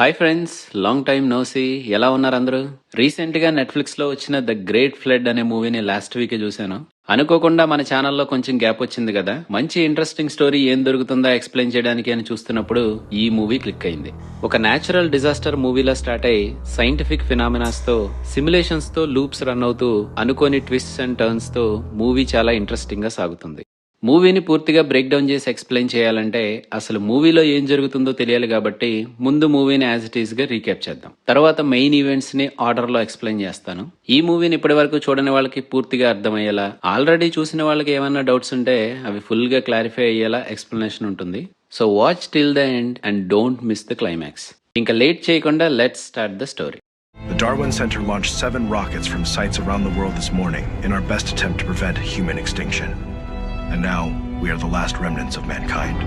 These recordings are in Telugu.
Hi friends, long time no see. ఎలా ఉన్నారు అందరూ? రీసెంట్ గా నెట్ఫ్లిక్స్ లో వచ్చిన ద గ్రేట్ ఫ్లడ్ అనే మూవీని లాస్ట్ వీకే చూశాను. అనుకోకుండా మన ఛానల్లో కొంచెం గ్యాప్ వచ్చింది కదా, మంచి ఇంట్రెస్టింగ్ స్టోరీ ఏం దొరుకుతుందా ఎక్స్ప్లెయిన్ చేయడానికి అని చూస్తున్నప్పుడు ఈ మూవీ క్లిక్ అయింది. ఒక నేచురల్ డిజాస్టర్ మూవీలా స్టార్ట్ అయి సైంటిఫిక్ ఫినామినాస్ తో, సిమ్యులేషన్స్ తో లూప్స్ రన్ అవుతూ అనుకోని ట్విస్ట్స్ అండ్ టర్న్స్ తో మూవీ చాలా ఇంట్రెస్టింగ్ గా సాగుతుంది. మూవీని పూర్తిగా బ్రేక్ డౌన్ చేసి ఎక్స్ప్లెయిన్ చేయాలంటే అసలు మూవీలో ఏం జరుగుతుందో తెలియాలి కాబట్టి ముందు మూవీని యాజ్ ఇట్ ఈస్ గా రీక్యాప్ చేద్దాం. తర్వాత మెయిన్ ఈవెంట్స్ ని ఆర్డర్ లో ఎక్స్ప్లెయిన్ చేస్తాను. ఈ మూవీని ఇప్పటి వరకు చూడని వాళ్ళకి పూర్తిగా అర్థమయ్యేలా, ఆల్రెడీ చూసిన వాళ్ళకి ఏమైనా డౌట్స్ ఉంటే అవి ఫుల్ గా క్లారిఫై అయ్యేలా ఎక్స్ప్లెనేషన్ ఉంటుంది. So watch till the end and don't miss the climax. ఇంకా లేట్ చేయకుండా let's start the story. The Darwin Center launched 7 rockets from sites around the world this morning in our best attempt to prevent human extinction. And now we are the last remnants of mankind.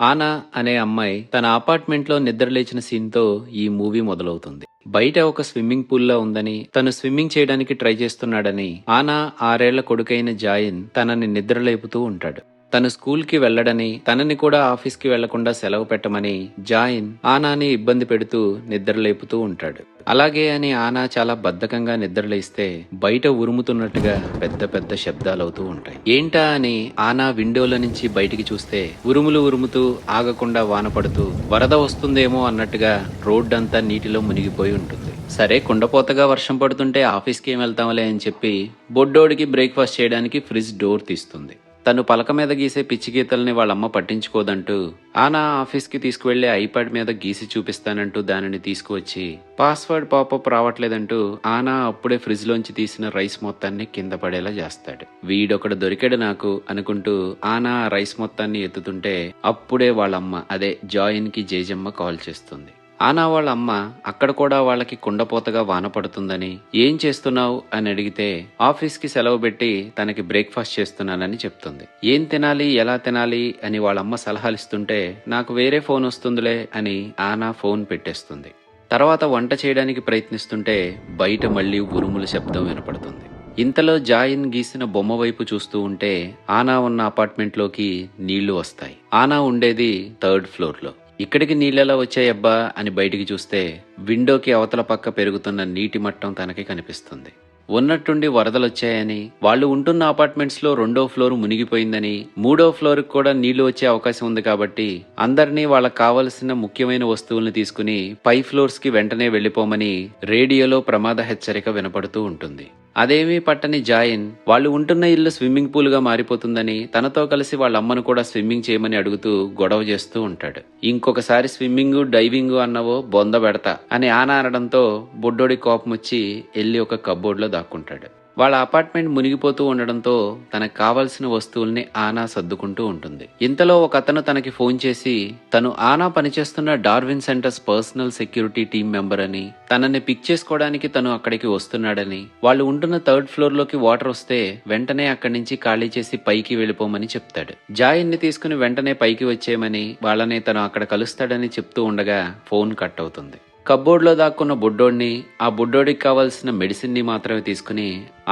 ఆనా అనే అమ్మాయి తన అపార్ట్మెంట్ లో నిద్రలేచిన సీన్ తో ఈ మూవీ మొదలవుతుంది. బయట ఒక స్విమ్మింగ్ పూల్ లా ఉందని, తను స్విమ్మింగ్ చేయడానికి ట్రై చేస్తున్నాడని ఆనా 6 ఏళ్ల కొడుకైన జాయిన్ తనని నిద్రలేపుతూ ఉంటాడు. తను స్కూల్ కి వెళ్లడని, తనని కూడా ఆఫీస్ కి వెళ్లకుండా సెలవు పెట్టమని జాయిన్ ఆనాని ఇబ్బంది పెడుతూ నిద్రలేపుతూ ఉంటాడు. అలాగే అని ఆనా చాలా బద్ధకంగా నిద్రలేస్తే బయట ఉరుముతున్నట్టుగా పెద్ద పెద్ద శబ్దాలవుతూ ఉంటాయి. ఏంటా అని ఆనా విండోల నుంచి బయటికి చూస్తే ఉరుములు ఉరుముతూ ఆగకుండా వాన పడుతూ వరద వస్తుందేమో అన్నట్టుగా రోడ్డంతా నీటిలో మునిగిపోయి ఉంటుంది. సరే, కుండపోతగా వర్షం పడుతుంటే ఆఫీస్కి ఏం వెళ్తాంలే అని చెప్పి బొడ్డోడికి బ్రేక్ఫాస్ట్ చేయడానికి ఫ్రిడ్జ్ డోర్ తీస్తుంది. తను పలక మీద గీసే పిచ్చి గీతల్ని వాళ్ళమ్మ పట్టించుకోదంటూ ఆనా ఆఫీస్కి తీసుకువెళ్లి ఐప్యాడ్ మీద గీసి చూపిస్తానంటూ దానిని తీసుకువచ్చి పాస్వర్డ్ పాపప్ రావట్లేదంటూ ఆనా అప్పుడే ఫ్రిడ్జ్ లోంచి తీసిన రైస్ మొత్తాన్ని కింద పడేలా చేస్తాడు. వీడొకడు దొరికాడు నాకు అనుకుంటూ ఆనా ఆ రైస్ మొత్తాన్ని ఎత్తుతుంటే అప్పుడే వాళ్ళమ్మ, అదే జాయిన్ కి జేజమ్మ కాల్ చేస్తుంది. ఆనా వాళ్ళ అమ్మ అక్కడ కూడా వాళ్ళకి కుండపోతగా వాన పడుతుందని ఏం చేస్తున్నావు అని అడిగితే ఆఫీస్కి సెలవు పెట్టి తనకి బ్రేక్ఫాస్ట్ చేస్తున్నానని చెప్తుంది. ఏం తినాలి, ఎలా తినాలి అని వాళ్ళమ్మ సలహాలిస్తుంటే నాకు వేరే ఫోన్ వస్తుందిలే అని ఆనా ఫోన్ పెట్టేస్తుంది. తర్వాత వంట చేయడానికి ప్రయత్నిస్తుంటే బయట మళ్లీ ఉరుముల శబ్దం వినపడుతుంది. ఇంతలో జాయిన్ గీసిన బొమ్మ వైపు చూస్తూ ఉంటే ఆనా ఉన్న అపార్ట్మెంట్ లోకి నీళ్లు వస్తాయి. ఆనా ఉండేది 3rd ఫ్లోర్ లో. ఇక్కడికి నీళ్ళెలా వచ్చాయబ్బా అని బయటికి చూస్తే విండోకి అవతల పక్క పెరుగుతున్న నీటి మట్టం తనకి కనిపిస్తుంది. ఉన్నట్టుండి వరదలొచ్చాయని, వాళ్ళు ఉంటున్న అపార్ట్మెంట్స్ లో 2వ ఫ్లోర్ మునిగిపోయిందని, 3వ ఫ్లోర్ కూడా నీళ్లు వచ్చే అవకాశం ఉంది కాబట్టి అందరినీ వాళ్ళకి కావలసిన ముఖ్యమైన వస్తువుల్ని తీసుకుని పై ఫ్లోర్స్ కి వెంటనే వెళ్లిపోమని రేడియోలో ప్రమాద హెచ్చరిక వినపడుతూ ఉంటుంది. అదేమీ పట్టని జాయిన్ వాళ్ళు ఉంటున్న ఇల్లు స్విమ్మింగ్ పూల్ గా మారిపోతుందని తనతో కలిసి వాళ్ళ అమ్మను కూడా స్విమ్మింగ్ చేయమని అడుగుతూ గొడవ చేస్తూ ఉంటాడు. ఇంకొకసారి స్విమ్మింగ్ డైవింగ్ అన్నవో బొంద పెడతా అని ఆనా అనడంతో బొడ్డోడి కోపం వచ్చి వెళ్లి ఒక కబ్బోర్డ్ లో దాక్కుంటాడు. వాళ్ళ అపార్ట్మెంట్ మునిగిపోతూ ఉండడంతో తనకు కావలసిన వస్తువుల్ని ఆనా సర్దుకుంటూ ఉంటుంది. ఇంతలో ఒక అతను తనకి ఫోన్ చేసి తను ఆనా పనిచేస్తున్న Darwin centres personal security team member అని, తనని పిక్ చేసుకోవడానికి తను అక్కడికి వస్తున్నాడని, వాళ్ళు ఉంటున్న 3rd ఫ్లోర్ లోకి వాటర్ వస్తే వెంటనే అక్కడి నుంచి ఖాళీ చేసి పైకి వెళ్లిపోమని చెప్తాడు. జాయిన్ ని తీసుకుని వెంటనే పైకి వచ్చేయమని, వాళ్ళని తను అక్కడ కలుస్తాడని చెప్తూ ఉండగా ఫోన్ కట్ అవుతుంది. కబ్బోర్డ్ లో దాక్కున్న బుడ్డోడిని, ఆ బుడ్డోడికి కావాల్సిన మెడిసిన్ ని మాత్రమే తీసుకుని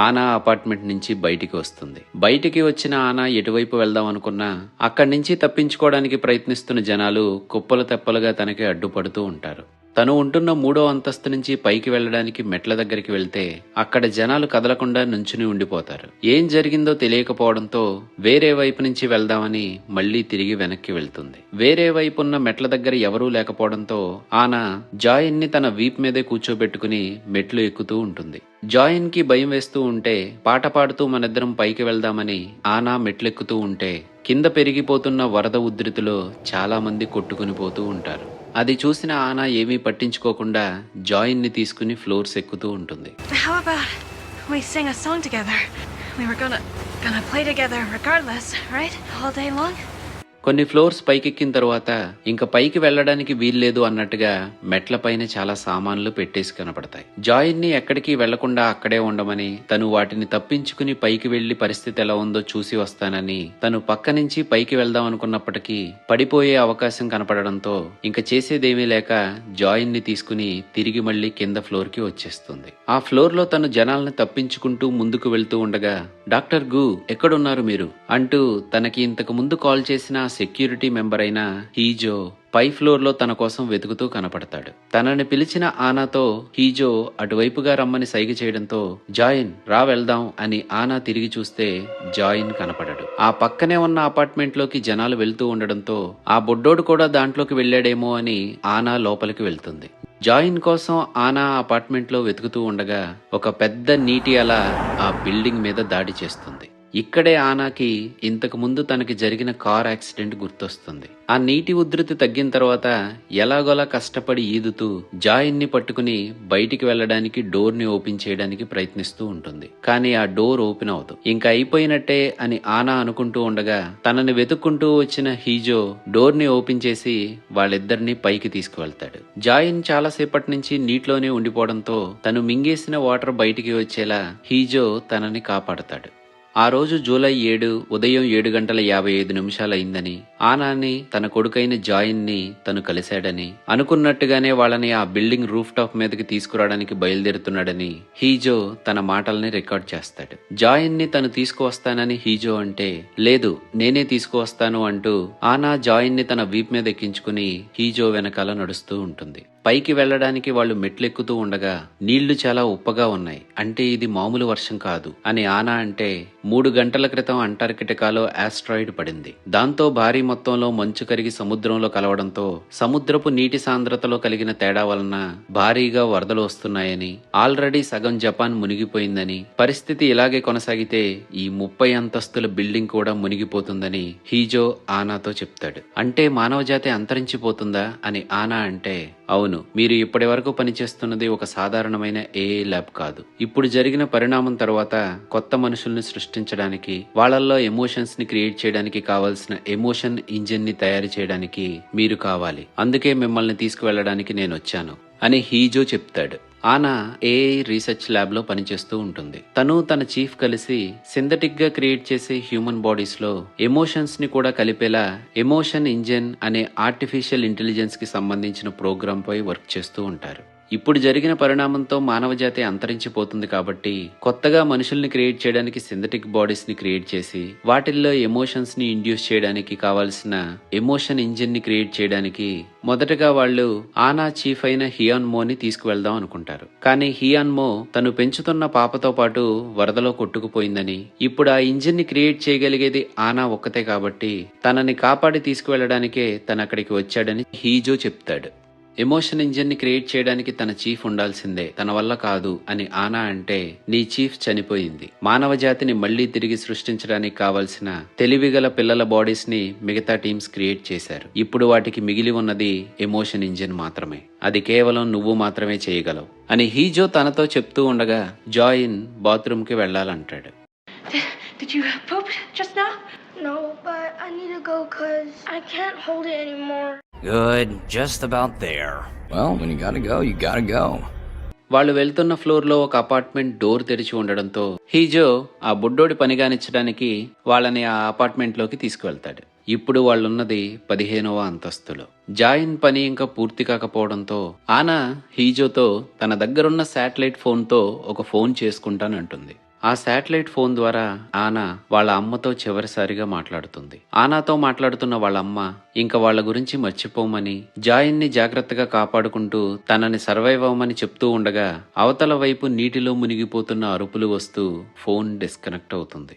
ఆనా అపార్ట్మెంట్ నుంచి బయటికి వస్తుంది. బయటికి వచ్చిన ఆనా ఎటువైపు వెళ్దాం అనుకున్నా అక్కడి నుంచి తప్పించుకోవడానికి ప్రయత్నిస్తున్న జనాలు కుప్పలు తెప్పలుగా తనకి అడ్డుపడుతూ ఉంటారు. తను ఉంటున్న 3వ అంతస్తు నుంచి పైకి వెళ్లడానికి మెట్ల దగ్గరికి వెళ్తే అక్కడ జనాలు కదలకుండా నుంచుని ఉండిపోతారు. ఏం జరిగిందో తెలియకపోవడంతో వేరే వైపు నుంచి వెళ్దామని మళ్లీ తిరిగి వెనక్కి వెళ్తుంది. వేరే వైపు ఉన్న మెట్ల దగ్గర ఎవరూ లేకపోవడంతో ఆనా జాయిన్ ని తన వీప్ మీదే కూర్చోబెట్టుకుని మెట్లు ఎక్కుతూ ఉంటుంది. జాయిన్ కి భయం వేస్తూ ఉంటే పాట పాడుతూ మనిద్దరం పైకి వెళ్దామని ఆనా మెట్లెక్కుతూ ఉంటే కింద పెరిగిపోతున్న వరద ఉధృతిలో చాలా మంది కొట్టుకుని పోతూ ఉంటారు. అది చూసిన ఆనా ఏమీ పట్టించుకోకుండా జాయిన్ ని తీసుకుని ఫ్లోర్స్ ఎక్కుతూ ఉంటుంది. How about we sing a song together? We were gonna play together regardless, right? All day long? కొన్ని ఫ్లోర్స్ పైకెక్కిన తరువాత ఇంకా పైకి వెళ్లడానికి వీల్లేదు అన్నట్టుగా మెట్ల పైన చాలా సామాన్లు పెట్టేసి కనపడతాయి. జాయిన్ ని ఎక్కడికి వెళ్లకుండా అక్కడే ఉండమని, తను వాటిని తప్పించుకుని పైకి వెళ్లి పరిస్థితి ఎలా ఉందో చూసి వస్తానని తను పక్క నుంచి పైకి వెళ్దాం అనుకున్నప్పటికీ పడిపోయే అవకాశం కనపడడంతో ఇంకా చేసేదేమీ లేక జాయిన్ ని తీసుకుని తిరిగి మళ్లీ కింద ఫ్లోర్ కి వచ్చేస్తుంది. ఆ ఫ్లోర్ లో తను జనాల్ని తప్పించుకుంటూ ముందుకు వెళ్తూ ఉండగా డాక్టర్ గు ఎక్కడున్నారు మీరు అంటూ తనకి ఇంతకు ముందు కాల్ చేసిన సెక్యూరిటీ మెంబర్ అయిన హీజో పై ఫ్లోర్ లో తన కోసం వెతుకుతూ కనపడతాడు. తనని పిలిచిన ఆనాతో హీజో అటువైపుగా రమ్మని సైగ చేయడంతో జాయిన్ రా వెళ్దాం అని ఆనా తిరిగి చూస్తే జాయిన్ కనపడడు. ఆ పక్కనే ఉన్న అపార్ట్మెంట్ లోకి జనాలు వెళ్తూ ఉండడంతో ఆ బొడ్డోడు కూడా దాంట్లోకి వెళ్లాడేమో అని ఆనా లోపలికి వెళ్తుంది. జాయిన్ కోసం ఆనా అపార్ట్మెంట్ లో వెతుకుతూ ఉండగా ఒక పెద్ద నీటి అల ఆ బిల్డింగ్ మీద దాడి చేస్తుంది. ఇక్కడే ఆనాకి ఇంతకు ముందు తనకి జరిగిన కార్ యాక్సిడెంట్ గుర్తొస్తుంది. ఆ నీటి ఉధృతి తగ్గిన తర్వాత ఎలాగోలా కష్టపడి ఈదుతూ జాయిన్ ని పట్టుకుని బయటికి వెళ్లడానికి డోర్ ని ఓపెన్ చేయడానికి ప్రయత్నిస్తూ ఉంటుంది. కానీ ఆ డోర్ ఓపెన్ అవదు. ఇంకా అయిపోయినట్టే అని ఆనా అనుకుంటూ ఉండగా తనని వెతుక్కుంటూ వచ్చిన హీజో డోర్ ని ఓపెన్ చేసి వాళ్ళిద్దరిని పైకి తీసుకువెళ్తాడు. జాయిన్ చాలాసేపటి నుంచి నీటిలోనే ఉండిపోవడంతో తను మింగేసిన వాటర్ బయటికి వచ్చేలా హీజో తనని కాపాడతాడు. ఆ రోజు జూలై 7 ఉదయం 7:55 అయిందని, ఆనాని తన కొడుకైన జాయిన్ ని తను కలిశాడని, అనుకున్నట్టుగానే వాళ్ళని ఆ బిల్డింగ్ రూఫ్ టాప్ మీదకి తీసుకురావడానికి బయలుదేరుతున్నాడని హీజో తన మాటల్ని రికార్డ్ చేస్తాడు. జాయిన్ ని తను తీసుకువస్తానని హీజో అంటే, లేదు నేనే తీసుకువస్తాను అంటూ ఆనా జాయిన్ ని తన వీప్ మీద ఎక్కించుకుని హీజో వెనకాల నడుస్తూ ఉంటుంది. పైకి వెళ్లడానికి వాళ్ళు మెట్లెక్కుతూ ఉండగా నీళ్లు చాలా ఉప్పగా ఉన్నాయి, అంటే ఇది మామూలు వర్షం కాదు అని ఆనా అంటే 3 గంటల క్రితం అంటార్కిటికాలో ఆస్ట్రాయిడ్ పడింది. దాంతో భారీ మొత్తంలో మంచు కరిగి సముద్రంలో కలవడంతో సముద్రపు నీటి సాంద్రతలో కలిగిన తేడా వలన భారీగా వరదలు వస్తున్నాయని, ఆల్రెడీ సగం జపాన్ మునిగిపోయిందని, పరిస్థితి ఇలాగే కొనసాగితే ఈ 30 అంతస్తుల బిల్డింగ్ కూడా మునిగిపోతుందని హీజో ఆనాతో చెప్తాడు. అంటే మానవజాతి అంతరించిపోతుందా అని ఆనా అంటే, అవును, మీరు ఇప్పటి వరకు పనిచేస్తున్నది ఒక సాధారణమైన ఏఐ ల్యాబ్ కాదు. ఇప్పుడు జరిగిన పరిణామం తర్వాత కొత్త మనుషుల్ని సృష్టించడానికి, వాళ్ళల్లో ఎమోషన్స్ ని క్రియేట్ చేయడానికి కావాల్సిన ఎమోషన్ ఇంజిన్ ని తయారు చేయడానికి మీరు కావాలి. అందుకే మిమ్మల్ని తీసుకువెళ్ళడానికి నేను వచ్చాను అని హీజో చెప్తాడు. ఆనా ఏఐ రీసెర్చ్ ల్యాబ్ లో పనిచేస్తూ ఉంటుంది. తను తన చీఫ్ కలిసి సింథటిక్ గా క్రియేట్ చేసే హ్యూమన్ బాడీస్ లో ఎమోషన్స్ ని కూడా కలిపేలా ఎమోషన్ ఇంజిన్ అనే ఆర్టిఫిషియల్ ఇంటెలిజెన్స్ కి సంబంధించిన ప్రోగ్రామ్ పై వర్క్ చేస్తూ ఉంటారు. ఇప్పుడు జరిగిన పరిణామంతో మానవజాతి అంతరించిపోతుంది కాబట్టి కొత్తగా మనుషుల్ని క్రియేట్ చేయడానికి సింథటిక్ బాడీస్ ని క్రియేట్ చేసి వాటిల్లో ఎమోషన్స్ ని ఇండ్యూస్ చేయడానికి కావాల్సిన ఎమోషన్ ఇంజిన్ ని క్రియేట్ చేయడానికి మొదటగా వాళ్ళు ఆనా చీఫ్ అయిన హియాన్మోని తీసుకువెళ్దాం అనుకుంటారు. కానీ హియాన్మో తను పెంచుతున్న పాపతో పాటు వరదలో కొట్టుకుపోయిందని, ఇప్పుడు ఆ ఇంజిన్ ని క్రియేట్ చేయగలిగేది ఆనా ఒక్కతే కాబట్టి తనని కాపాడి తీసుకువెళ్లడానికే తను అక్కడికి వచ్చాడని హీజో చెప్తాడు. ఎమోషన్ ఇంజిన్ ని క్రియేట్ చేయడానికి తన చీఫ్ ఉండాల్సిందే, తన వల్ల కాదు అని ఆనా అంటే, నీ చీఫ్ చనిపోయింది. మానవ జాతిని మళ్లీ తిరిగి సృష్టించడానికి కావలసిన తెలివిగల పిల్లల బాడీస్ ని మిగతా టీమ్స్ క్రియేట్ చేశారు. ఇప్పుడు వాటికి మిగిలి ఉన్నది ఎమోషన్ ఇంజిన్ మాత్రమే. అది కేవలం నువ్వు మాత్రమే చేయగలవు అని హీజో తనతో చెప్తూ ఉండగా జాయిన్ బాత్రూమ్ కి వెళ్లాలంటాడు. Did you poop just now? No, but I need to go because I can't hold it anymore. Good, just about there. Well, when you gotta go. వాళ్ళు వెళ్తున్న ఫ్లోర్ లో ఒక అపార్ట్మెంట్ డోర్ తెరిచి ఉండడంతో హీజో ఆ బుడ్డోడి పనిగానిచ్చడానికి వాళ్ళని ఆ అపార్ట్మెంట్ లోకి తీసుకువెళ్తాడు. ఇప్పుడు వాళ్ళున్నది 15వ అంతస్తులో. జాయిన్ పని ఇంకా పూర్తి కాకపోవడంతో ఆనా హీజోతో తన దగ్గరున్న శాటిలైట్ ఫోన్ తో ఒక ఫోన్ చేసుకుంటానంటుంది. ఆ శాటిలైట్ ఫోన్ ద్వారా ఆనా వాళ్ళ అమ్మతో చివరిసారిగా మాట్లాడుతుంది. ఆనాతో మాట్లాడుతున్న వాళ్ళ అమ్మ ఇంకా వాళ్ళ గురించి మర్చిపోమని, జాయిన్ ని జాగ్రత్తగా కాపాడుకుంటూ తనని సర్వైవ్ అవ్వమని చెప్తూ ఉండగా అవతల వైపు నీటిలో మునిగిపోతున్న అరుపులు వస్తూ ఫోన్ డిస్కనెక్ట్ అవుతుంది.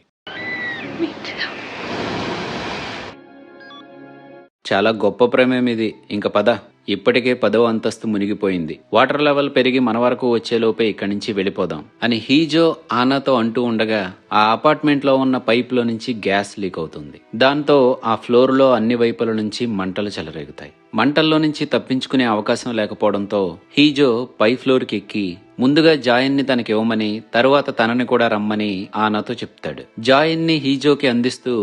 చాలా గొప్ప ప్రమేయం ఇది, ఇంక పద. ఇప్పటికే 10వ అంతస్తు మునిగిపోయింది. వాటర్ లెవెల్ పెరిగి మన వరకు వచ్చేలోపే ఇక్కడి నుంచి వెళ్ళిపోదాం అని హీజో ఆనాతో అంటూ ఉండగా ఆ అపార్ట్మెంట్ లో ఉన్న పైప్ లో నుంచి గ్యాస్ లీక్ అవుతుంది. దాంతో ఆ ఫ్లోర్ లో అన్ని వైపుల నుంచి మంటలు చెలరేగుతాయి. మంటల్లో నుంచి తప్పించుకునే అవకాశం లేకపోవడంతో హీజో పై ఫ్లోర్ కి ఎక్కి ముందుగా జాయిన్ ని తనకివ్వమని, తరువాత తనని కూడా రమ్మని ఆనాతో చెప్తాడు. జాయిన్ ని హీజోకి అందిస్తూ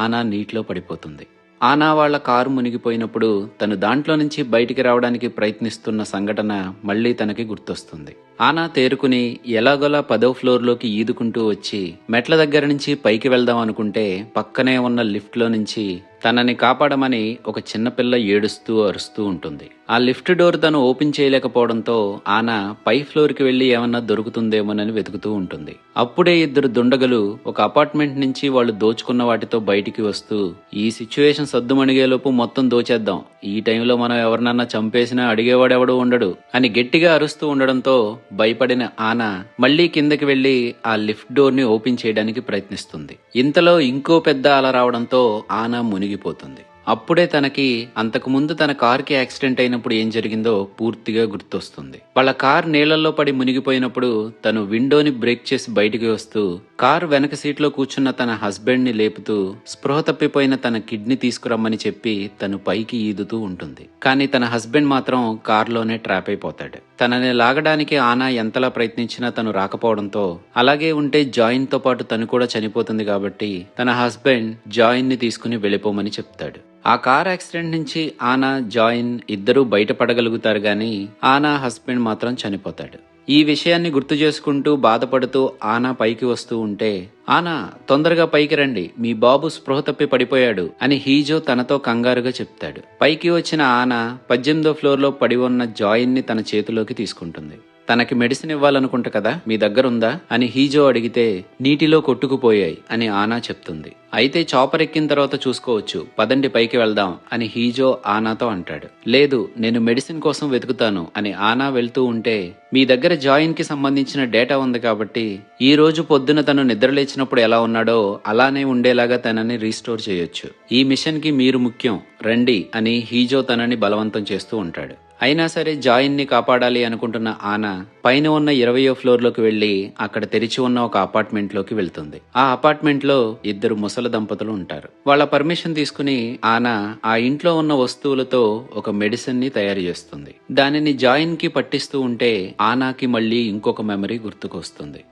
ఆనా నీటిలో పడిపోతుంది. ఆనా వాళ్ల కారు మునిగిపోయినప్పుడు తను దాంట్లో నుంచి బయటికి రావడానికి ప్రయత్నిస్తున్న సంఘటన మళ్లీ తనకి గుర్తొస్తుంది. ఆనా తేరుకుని ఎలాగోలా 10వ ఫ్లోర్ లోకి ఈదుకుంటూ వచ్చి మెట్ల దగ్గర నుంచి పైకి వెళ్దాం అనుకుంటే పక్కనే ఉన్న లిఫ్ట్ లో నుంచి తనని కాపాడమని ఒక చిన్నపిల్ల ఏడుస్తూ అరుస్తూ ఉంటుంది. ఆ లిఫ్ట్ డోర్ తను ఓపెన్ చేయలేకపోవడంతో ఆనా పై ఫ్లోర్ కి వెళ్లి ఏమన్నా దొరుకుతుందేమోనని వెతుకుతూ ఉంటుంది. అప్పుడే ఇద్దరు దుండగులు ఒక అపార్ట్మెంట్ నుంచి వాళ్ళు దోచుకున్న వాటితో బయటికి వస్తూ, ఈ సిచ్యువేషన్ సద్దుమణిగేలోపు మొత్తం దోచేద్దాం, ఈ టైంలో మనం ఎవరినన్నా చంపేసినా అడిగేవాడెవడూ ఉండడు అని గట్టిగా అరుస్తూ ఉండడంతో భయపడిన ఆనా మళ్లీ కిందకి వెళ్లి ఆ లిఫ్ట్ డోర్ ని ఓపెన్ చేయడానికి ప్రయత్నిస్తుంది. ఇంతలో ఇంకో పెద్ద అల రావడంతో ఆనా మునిగిపోతుంది. అప్పుడే తనకి అంతకుముందు తన కారుకి యాక్సిడెంట్ అయినప్పుడు ఏం జరిగిందో పూర్తిగా గుర్తొస్తుంది. వాళ్ళ కార్ నీళ్లలో పడి మునిగిపోయినప్పుడు తను విండోని బ్రేక్ చేసి బయటికి వస్తూ కారు వెనక సీట్లో కూర్చున్న తన హస్బెండ్ ని లేపుతూ స్పృహ తప్పిపోయిన తన కిడ్నీ తీసుకురమ్మని చెప్పి తను పైకి ఈదుతూ ఉంటుంది. కానీ తన హస్బెండ్ మాత్రం కారులోనే ట్రాప్ అయిపోతాడు. తనని లాగడానికి ఆనా ఎంతలా ప్రయత్నించినా తను రాకపోవడంతో అలాగే ఉంటే జాయిన్ తో పాటు తను కూడా చనిపోతుంది కాబట్టి తన హస్బెండ్ జాయిన్ ని తీసుకుని వెళ్ళిపోమని చెప్తాడు. ఆ కార్ యాక్సిడెంట్ నుంచి ఆనా జాయిన్ ఇద్దరూ బయటపడగలుగుతారు గాని ఆనా హస్బెండ్ మాత్రం చనిపోతాడు. ఈ విషయాన్ని గుర్తు చేసుకుంటూ బాధపడుతూ ఆనా పైకి వస్తూ ఉంటే, ఆనా తొందరగా పైకి రండి, మీ బాబు స్పృహ తప్పి పడిపోయాడు అని హీజో తనతో కంగారుగా చెప్తాడు. పైకి వచ్చిన ఆనా 18వ ఫ్లోర్ లో పడి ఉన్న జాయిన్ ని తన చేతిలోకి తీసుకుంటుంది. తనకి మెడిసిన్ ఇవ్వాలనుకుంటా కదా, మీ దగ్గర ఉందా అని హీజో అడిగితే, నీటిలో కొట్టుకుపోయాయి అని ఆనా చెప్తుంది. అయితే చాపర్ ఎక్కిన తర్వాత చూసుకోవచ్చు, పదండి పైకి వెళ్దాం అని హీజో ఆనాతో అంటాడు. లేదు, నేను మెడిసిన్ కోసం వెతుకుతాను అని ఆనా వెళ్తూ ఉంటే, మీ దగ్గర జాయిన్ కి సంబంధించిన డేటా ఉంది కాబట్టి ఈ రోజు పొద్దున తను నిద్రలేచినప్పుడు ఎలా ఉన్నాడో అలానే ఉండేలాగా తనని రీస్టోర్ చేయొచ్చు. ఈ మిషన్ కి మీరు ముఖ్యం, రండి అని హీజో తనని బలవంతం చేస్తూ ఉంటాడు. అయినా సరే జాయిన్ ని కాపాడాలి అనుకుంటున్న ఆనా పైన ఉన్న 20వ ఫ్లోర్ లోకి వెళ్లి అక్కడ తెరిచి ఉన్న ఒక అపార్ట్మెంట్ లోకి వెళ్తుంది. ఆ అపార్ట్మెంట్ లో ఇద్దరు ముసలి దంపతులు ఉంటారు. వాళ్ళ పర్మిషన్ తీసుకుని ఆనా ఆ ఇంట్లో ఉన్న వస్తువులతో ఒక మెడిసిన్ ని తయారు చేస్తుంది. దానిని జాయిన్ కి పట్టిస్తూ ఉంటే ఆనాకి మళ్లీ ఇంకొక మెమరీ గుర్తుకొస్తుంది.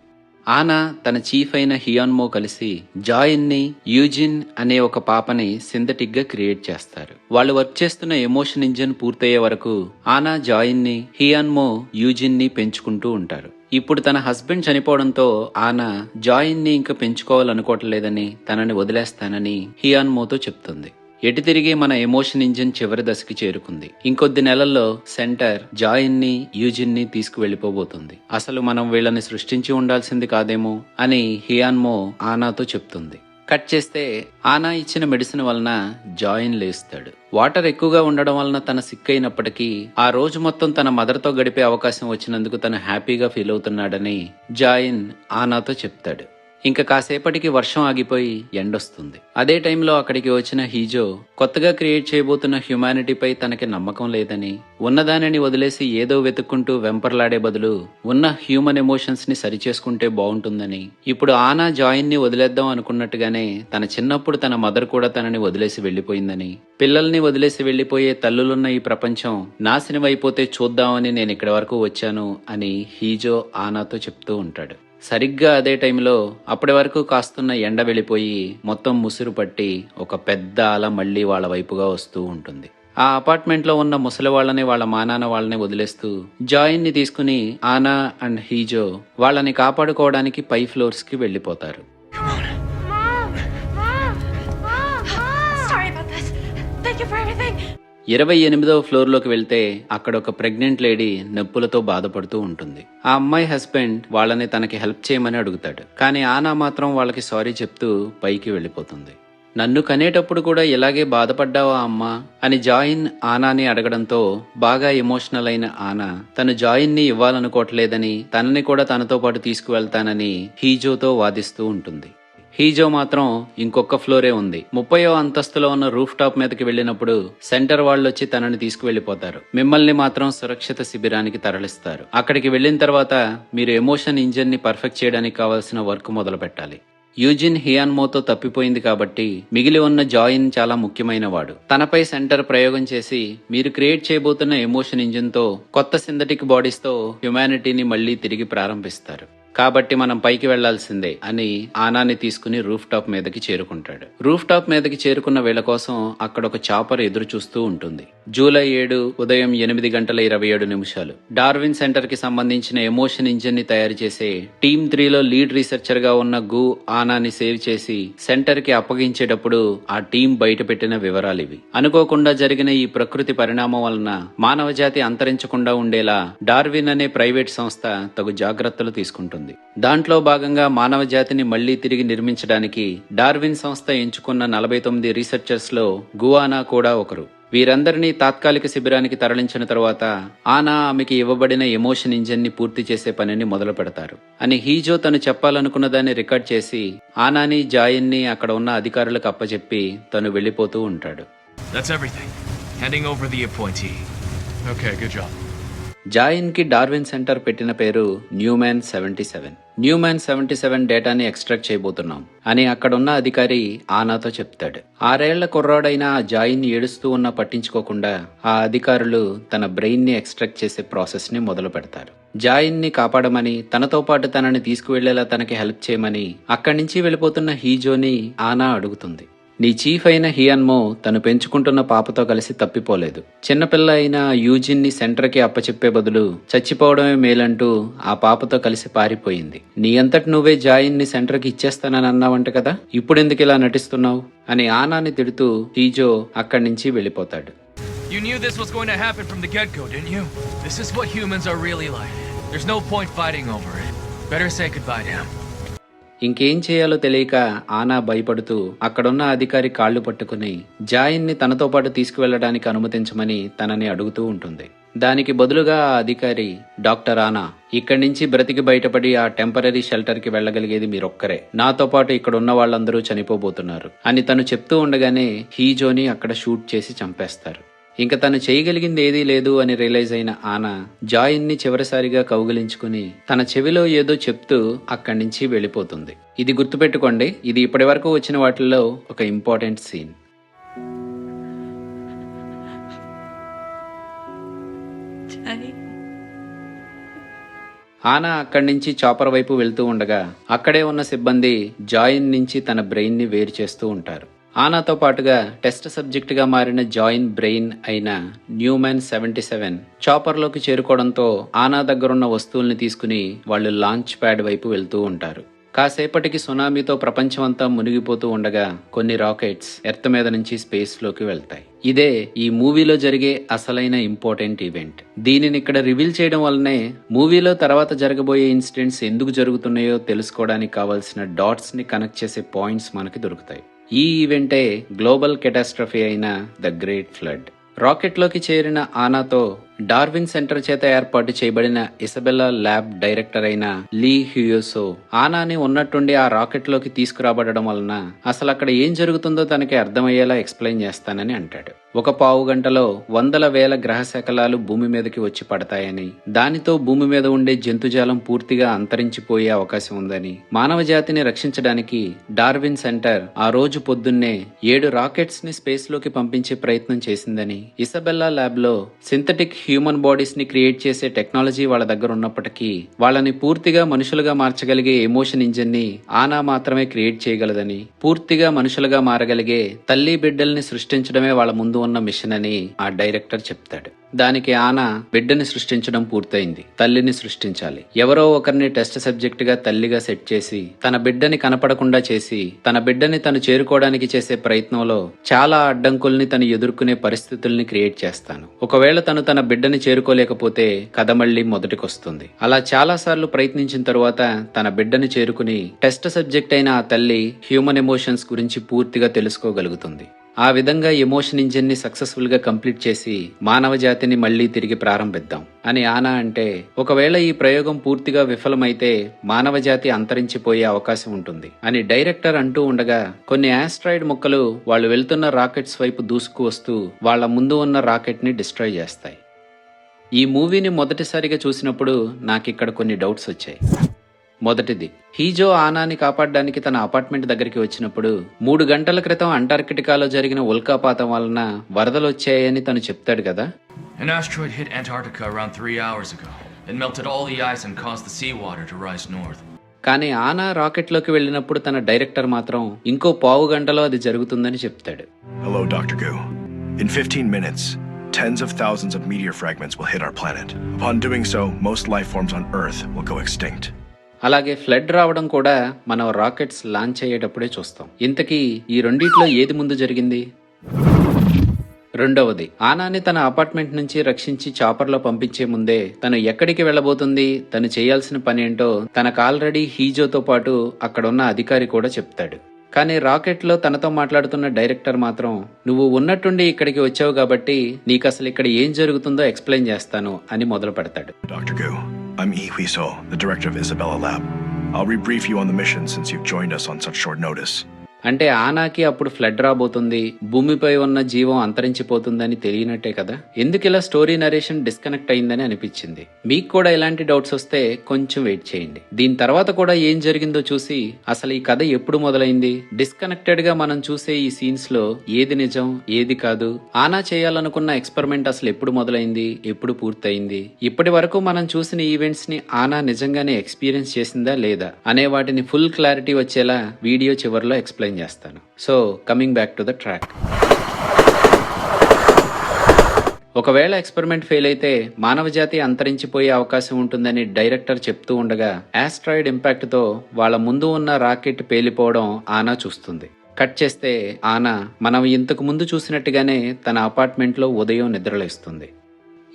ఆనా తన చీఫ్ అయిన హియాన్మో కలిసి జాయిన్ ని యూజిన్ అనే ఒక పాపని సింథటిక్ గా క్రియేట్ చేస్తారు. వాళ్ళు వర్క్ చేస్తున్న ఎమోషన్ ఇంజిన్ పూర్తయ్యే వరకు ఆనా జాయిన్ ని, హియాన్మో యూజిన్ ని పెంచుకుంటూ ఉంటారు. ఇప్పుడు తన హస్బెండ్ చనిపోవడంతో ఆనా జాయిన్ ని ఇంకా పెంచుకోవాలనుకోవట్లేదని, తనని వదిలేస్తానని హియాన్మోతో చెప్తుంది. ఎటు తిరిగి మన ఎమోషన్ ఇంజిన్ చివరి దశకి చేరుకుంది. ఇంకొద్ది నెలల్లో సెంటర్ జాయిన్ ని, యూజిన్ ని తీసుకువెళ్లిపోబోతుంది. అసలు మనం వీళ్ళని సృష్టించి ఉండాల్సింది కాదేమో అని హియాన్మో ఆనాతో చెప్తుంది. కట్ చేస్తే ఆనా ఇచ్చిన మెడిసిన్ వలన జాయిన్ లేస్తాడు. వాటర్ ఎక్కువగా ఉండడం వలన తన సిక్ అయినప్పటికీ ఆ రోజు మొత్తం తన మదర్ తో గడిపే అవకాశం వచ్చినందుకు తను హ్యాపీగా ఫీల్ అవుతున్నాడని జాయిన్ ఆనాతో చెప్తాడు. ఇంకా కాసేపటికి వర్షం ఆగిపోయి ఎండొస్తుంది. అదే టైంలో అక్కడికి వచ్చిన హీజో కొత్తగా క్రియేట్ చేయబోతున్న హ్యుమానిటీపై తనకి నమ్మకం లేదని, ఉన్నదానిని వదిలేసి ఏదో వెతుక్కుంటూ వెంపర్లాడే బదులు ఉన్న హ్యూమన్ ఎమోషన్స్ ని సరిచేసుకుంటే బాగుంటుందని, ఇప్పుడు ఆనా జాయిన్ ని వదిలేద్దాం అనుకున్నట్టుగానే తన చిన్నప్పుడు తన మదర్ కూడా తనని వదిలేసి వెళ్లిపోయిందని, పిల్లల్ని వదిలేసి వెళ్లిపోయే తల్లులున్న ఈ ప్రపంచం నాశనం అయిపోతే చూద్దామని నేను ఇక్కడి వరకు వచ్చాను అని హీజో ఆనాతో చెప్తూ ఉంటాడు. సరిగ్గా అదే టైంలో అప్పటి వరకు కాస్తున్న ఎండ వెళ్ళిపోయి మొత్తం ముసురు పట్టి ఒక పెద్ద అల మళ్లీ వాళ్ళ వైపుగా వస్తూ ఉంటుంది. ఆ అపార్ట్మెంట్ లో ఉన్న ముసలి వాళ్ళని, వాళ్ళ మానాన్న వాళ్ళని వదిలేస్తూ జాయిన్ ని తీసుకుని ఆనా అండ్ హీజో వాళ్ళని కాపాడుకోవడానికి పై ఫ్లోర్స్ కి వెళ్లిపోతారు. Sorry about this. Thank you for everything. 28వ ఫ్లోర్ లోకి వెళ్తే అక్కడ ఒక ప్రెగ్నెంట్ లేడీ నొప్పులతో బాధపడుతూ ఉంటుంది. ఆ అమ్మాయి హస్బెండ్ వాళ్ళని తనకి హెల్ప్ చేయమని అడుగుతాడు. కానీ ఆనా మాత్రం వాళ్ళకి సారీ చెప్తూ పైకి వెళ్లిపోతుంది. నన్ను కనేటప్పుడు కూడా ఇలాగే బాధపడ్డావా అమ్మా అని జాయిన్ ఆనాని అడగడంతో బాగా ఎమోషనల్ అయిన ఆనా తను జాయిన్ ని ఇవ్వాలనుకోవట్లేదని, తనని కూడా తనతో పాటు తీసుకువెళ్తానని హీజోతో వాదిస్తూ ఉంటుంది. హీజో మాత్రం ఇంకొక ఫ్లోరే ఉంది. 30వ అంతస్తులో ఉన్న రూఫ్ టాప్ మీదకి వెళ్లినప్పుడు సెంటర్ వాళ్ళు వచ్చి తనని తీసుకువెళ్లిపోతారు. మిమ్మల్ని మాత్రం సురక్షిత శిబిరానికి తరలిస్తారు. అక్కడికి వెళ్లిన తర్వాత మీరు ఎమోషన్ ఇంజిన్ ని పర్ఫెక్ట్ చేయడానికి కావాల్సిన వర్క్ మొదలు పెట్టాలి. యూజిన్ హియాన్మోతో తప్పిపోయింది కాబట్టి మిగిలి ఉన్న జాయిన్ చాలా ముఖ్యమైన వాడు. తనపై సెంటర్ ప్రయోగం చేసి మీరు క్రియేట్ చేయబోతున్న ఎమోషన్ ఇంజిన్ తో కొత్త సింథటిక్ బాడీస్ తో హ్యుమానిటీని మళ్లీ తిరిగి ప్రారంభిస్తారు. కాబట్టి మనం పైకి వెళ్లాల్సిందే అని ఆనాని తీసుకుని రూఫ్ టాప్ మీదకి చేరుకుంటాడు. రూఫ్ టాప్ మీదకి చేరుకున్న వీళ్ళ కోసం అక్కడ ఒక చాపర్ ఎదురు చూస్తూ ఉంటుంది. జూలై 7 ఉదయం 8:27 డార్విన్ సెంటర్ కి సంబంధించిన ఎమోషన్ ఇంజిన్ ని తయారు చేసే టీమ్ 3 లో లీడ్ రీసెర్చర్ గా ఉన్న గు ఆనాని సేవ్ చేసి సెంటర్ కి అప్పగించేటప్పుడు ఆ టీం బయట పెట్టిన వివరాలు ఇవి. అనుకోకుండా జరిగిన ఈ ప్రకృతి పరిణామం వలన మానవ జాతి అంతరించకుండా ఉండేలా డార్విన్ అనే ప్రైవేట్ సంస్థ తగు జాగ్రత్తలు తీసుకుంటుంది. దాంట్లో భాగంగా మానవ జాతిని మళ్లీ తిరిగి నిర్మించడానికి డార్విన్ సంస్థ ఎంచుకున్న 49 రీసెర్చర్స్ లో గువానా కూడా ఒకరు. వీరందరినీ తాత్కాలిక శిబిరానికి తరలించిన తరువాత ఆనా ఆమెకి ఇవ్వబడిన ఎమోషన్ ఇంజిన్ ని పూర్తి చేసే పనిని మొదలు పెడతారు అని హీజో తను చెప్పాలనుకున్న దాన్ని రికార్డ్ చేసి ఆనాని జాయిన్ ని అక్కడ ఉన్న అధికారులకు అప్పచెప్పి తను వెళ్లిపోతూ ఉంటాడు. That's everything. Handing over the appointee. Okay, good job. Join కి డార్విన్ సెంటర్ పెట్టిన పేరు న్యూమాన్ 77. న్యూమాన్ 77 డేటాని ఎక్స్ట్రాక్ట్ చేయబోతున్నాం అని అక్కడున్న అధికారి ఆనాతో చెప్తాడు. 6 ఏళ్ల కుర్రాడైన ఆ జాయిన్ ఏడుస్తూ ఉన్నా పట్టించుకోకుండా ఆ అధికారులు తన బ్రెయిన్ ని ఎక్స్ట్రాక్ట్ చేసే ప్రాసెస్ ని మొదలు పెడతారు. జాయిన్ ని కాపాడమని, తనతో పాటు తనని తీసుకువెళ్లేలా తనకి హెల్ప్ చేయమని అక్కడి నుంచి వెళ్లిపోతున్న హీజోని ఆనా అడుగుతుంది. నీ చీఫ్ అయిన హియాన్మో తను పెంచుకుంటున్న పాపతో కలిసి తప్పిపోలేదు. చిన్నపిల్ల అయిన యూజిన్ ని సెంటర్ కి అప్పచెప్పే బదులు చచ్చిపోవడమే మేలంటూ ఆ పాపతో కలిసి పారిపోయింది. నీ అంతటి నువ్వే జాయిన్ ని సెంటర్ కి ఇచ్చేస్తానని అన్నావంట కదా, ఇప్పుడెందుకు ఇలా నటిస్తున్నావు అని ఆనాని తిడుతూ హీజో అక్కడి నుంచి వెళ్లిపోతాడు. You knew this was going to happen from the get-go, didn't you? This is what humans are really like. There's no point fighting over it. Better say goodbye to him. ఇంకేం చేయాలో తెలియక ఆనా భయపడుతూ అక్కడున్న అధికారి కాళ్లు పట్టుకుని జాయిన్ ని తనతో పాటు తీసుకువెళ్లడానికి అనుమతించమని తనని అడుగుతూ ఉంటుంది. దానికి బదులుగా ఆ అధికారి, డాక్టర్ ఆనా, ఇక్కడి నుంచి బ్రతికి బయటపడి ఆ టెంపరరీ షెల్టర్ కి వెళ్లగలిగేది మీరొక్కరే. నాతో పాటు ఇక్కడ ఉన్న వాళ్ళందరూ చనిపోబోతున్నారు అని తను చెప్తూ ఉండగానే హీజోని అక్కడ షూట్ చేసి చంపేస్తారు. ఇంకా తను చేయగలిగింది ఏదీ లేదు అని రియలైజ్ అయిన ఆనా జాయిన్ ని చివరిసారిగా కౌగిలించుకుని తన చెవిలో ఏదో చెప్తూ అక్కడి నుంచి వెళ్లిపోతుంది. ఇది గుర్తుపెట్టుకోండి, ఇది ఇప్పటి వరకు వచ్చిన వాటిల్లో ఒక ఇంపార్టెంట్ సీన్. ఆనా అక్కడి నుంచి చాపర్ వైపు వెళ్తూ ఉండగా అక్కడే ఉన్న సిబ్బంది జాయిన్ నుంచి తన బ్రెయిన్ ని వేరు చేస్తూ ఉంటారు. ఆనాతో పాటుగా టెస్ట్ సబ్జెక్ట్ గా మారిన జాయిన్ బ్రెయిన్ అయిన న్యూమాన్ 77 చాపర్ లోకి చేరుకోవడంతో ఆనా దగ్గరున్న వస్తువుల్ని తీసుకుని వాళ్ళు లాంచ్ ప్యాడ్ వైపు వెళ్తూ ఉంటారు. కాసేపటికి సునామీతో ప్రపంచమంతా మునిగిపోతూ ఉండగా కొన్ని రాకెట్స్ ఎర్త్ మీద నుంచి స్పేస్ లోకి వెళ్తాయి. ఇదే ఈ మూవీలో జరిగే అసలైన ఇంపార్టెంట్ ఈవెంట్. దీనిని ఇక్కడ రివీల్ చేయడం వల్లనే మూవీలో తర్వాత జరగబోయే ఇన్సిడెంట్స్ ఎందుకు జరుగుతున్నాయో తెలుసుకోవడానికి కావాల్సిన డాట్స్ ని కనెక్ట్ చేసే పాయింట్స్ మనకి దొరుకుతాయి. ఈ ఈవెంటే గ్లోబల్ కెటాస్ట్రఫీ అయిన ద గ్రేట్ ఫ్లడ్. రాకెట్ లోకి చేరిన ఆనాతో డార్విన్ సెంటర్ చేత ఏర్పాటు చేయబడిన ఇసబెల్లా ల్యాబ్ డైరెక్టర్ అయిన లీ హ్యూయోసో ఆనాని ఉన్నట్టుండి ఆ రాకెట్ లోకి తీసుకురాబడడం వలన అసలు అక్కడ ఏం జరుగుతుందో తనకి అర్థమయ్యేలా ఎక్స్ప్లెయిన్ చేస్తానని అంటాడు. ఒక పావు గంటలో 100,000 గ్రహ శకలాలు భూమి మీదకి వచ్చి పడతాయని, దానితో భూమి మీద ఉండే జంతుజాలం పూర్తిగా అంతరించిపోయే అవకాశం ఉందని, మానవ జాతిని రక్షించడానికి డార్విన్ సెంటర్ ఆ రోజు పొద్దున్నే 7 రాకెట్స్ ని స్పేస్ లోకి పంపించే ప్రయత్నం చేసిందని, ఇసబెల్లా ల్యాబ్ లో సింథటిక్ హ్యూమన్ బాడీస్ ని క్రియేట్ చేసే టెక్నాలజీ వాళ్ళ దగ్గర ఉన్నప్పటికీ వాళ్ళని పూర్తిగా మనుషులుగా మార్చగలిగే ఎమోషన్ ఇంజిన్ ని ఆనా మాత్రమే క్రియేట్ చేయగలదని, పూర్తిగా మనుషులుగా మారగలిగే తల్లి బిడ్డల్ని సృష్టించడమే వాళ్ళ ముందు ఉన్న మిషన్ అని ఆ డైరెక్టర్ చెప్తాడు. దానికి ఆనా బిడ్డని సృష్టించడం పూర్తయింది, తల్లిని సృష్టించాలి. ఎవరో ఒకరిని టెస్ట్ సబ్జెక్ట్ గా తల్లిగా సెట్ చేసి తన బిడ్డని కనపడకుండా చేసి తన బిడ్డని తను చేరుకోవడానికి చేసే ప్రయత్నంలో చాలా అడ్డంకుల్ని తను ఎదుర్కొనే పరిస్థితుల్ని క్రియేట్ చేస్తాను. ఒకవేళ తను తన బిడ్డని చేరుకోలేకపోతే కథ మళ్లీ మొదటికొస్తుంది. అలా చాలా సార్లు ప్రయత్నించిన తరువాత తన బిడ్డని చేరుకుని టెస్ట్ సబ్జెక్ట్ అయిన ఆ తల్లి హ్యూమన్ ఎమోషన్స్ గురించి పూర్తిగా తెలుసుకోగలుగుతుంది. ఆ విధంగా ఎమోషన్ ఇంజిన్ ని సక్సెస్ఫుల్ గా కంప్లీట్ చేసి మానవ జాతిని మళ్లీ తిరిగి ప్రారంభిద్దాం అని ఆనా అంటే, ఒకవేళ ఈ ప్రయోగం పూర్తిగా విఫలమైతే మానవ జాతి అంతరించిపోయే అవకాశం ఉంటుంది అని డైరెక్టర్ అంటూ ఉండగా కొన్ని ఆస్ట్రాయిడ్ ముక్కలు వాళ్ళు వెళ్తున్న రాకెట్స్ వైపు దూసుకు వస్తూ వాళ్ళ ముందు ఉన్న రాకెట్ ని డిస్ట్రాయ్ చేస్తాయి. ఈ మూవీని మొదటిసారిగా చూసినప్పుడు నాకిక్కడ కొన్ని డౌట్స్ వచ్చాయి. మొదటిది, హీజో ఆనాని కాపాడడానికి తన అపార్ట్మెంట్ దగ్గరికి వచ్చినప్పుడు 3 గంటల క్రితం అంటార్కిటికాలో జరిగిన ఉల్కాపాతం వలన వరదలు వచ్చాయని తను చెప్తాడు కదా. An asteroid hit Antarctica around 3 hours ago. It melted all the ice and caused the seawater to rise north. కానీ ఆనా రాకెట్లోకి వెళ్ళినప్పుడు తన డైరెక్టర్ మాత్రం ఇంకో పావు గంటలో అది జరుగుతుందని చెప్తాడు. Hello, Dr. Gu. In 15 minutes, tens of thousands of meteor fragments will hit our planet. Upon doing so, most life forms on Earth will go extinct. అలాగే ఫ్లడ్ రావడం కూడా మనం రాకెట్స్ లాంచ్ అయ్యేటప్పుడే చూస్తాం. ఇంతకీ ఈ రెండిట్లో ఏది ముందు జరిగింది? రెండవది. ఆనాని తన అపార్ట్మెంట్ నుంచి రక్షించి చాపర్లో పంపించే ముందే తను ఎక్కడికి వెళ్ళబోతుంది, తను చేయాల్సిన పనేంటో తనకు ఆల్రెడీ హీజోతో పాటు అక్కడున్న అధికారి కూడా చెప్తాడు. కానీ రాకెట్లో తనతో మాట్లాడుతున్న డైరెక్టర్ మాత్రం నువ్వు ఉన్నట్టుండి ఇక్కడికి వచ్చావు కాబట్టి నీకు అసలు ఇక్కడ ఏం జరుగుతుందో ఎక్స్ప్లెయిన్ చేస్తాను అని మొదలు పెడతాడు. Dr. Gu, I'm Yi Huiso, the director of Isabella Lab. I'll rebrief you on the mission since you've joined us on such short notice. అంటే ఆనాకి అప్పుడు ఫ్లడ్ రాబోతుంది, భూమిపై ఉన్న జీవం అంతరించిపోతుందని తెలియనట్టే కదా. ఎందుకు ఇలా స్టోరీ నరేషన్ డిస్కనెక్ట్ అయిందని అనిపించింది. మీకు కూడా ఇలాంటి డౌట్స్ వస్తే కొంచెం వెయిట్ చేయండి. దీని తర్వాత కూడా ఏం జరిగిందో చూసి అసలు ఈ కథ ఎప్పుడు మొదలైంది, డిస్కనెక్టెడ్ గా మనం చూసే ఈ సీన్స్ లో ఏది నిజం ఏది కాదు, ఆనా చేయాలనుకున్న ఎక్స్పెరిమెంట్ అసలు ఎప్పుడు మొదలైంది, ఎప్పుడు పూర్తయింది, ఇప్పటి వరకు మనం చూసిన ఈవెంట్స్ ని ఆనా నిజంగానే ఎక్స్పీరియన్స్ చేసిందా లేదా అనే వాటిని ఫుల్ క్లారిటీ వచ్చేలా వీడియో చివరిలో ఎక్స్ప్లెయిన్ చేస్తాను. So coming back to the track. ఒకవేళ ఎక్స్పెరిమెంట్ ఫెయిల్ అయితే మానవజాతి అంతరించిపోయే అవకాశం ఉంటుందని డైరెక్టర్ చెప్తూ ఉండగా ఆస్ట్రాయిడ్ ఇంపాక్ట్ తో వాళ్ళ ముందు ఉన్న రాకెట్ పేలిపోవడం ఆనా చూస్తుంది. కట్ చేస్తే ఆనా మనం ఇంతకు ముందు చూసినట్టుగానే తన అపార్ట్మెంట్ లో ఉదయం నిద్రలేస్తుంది.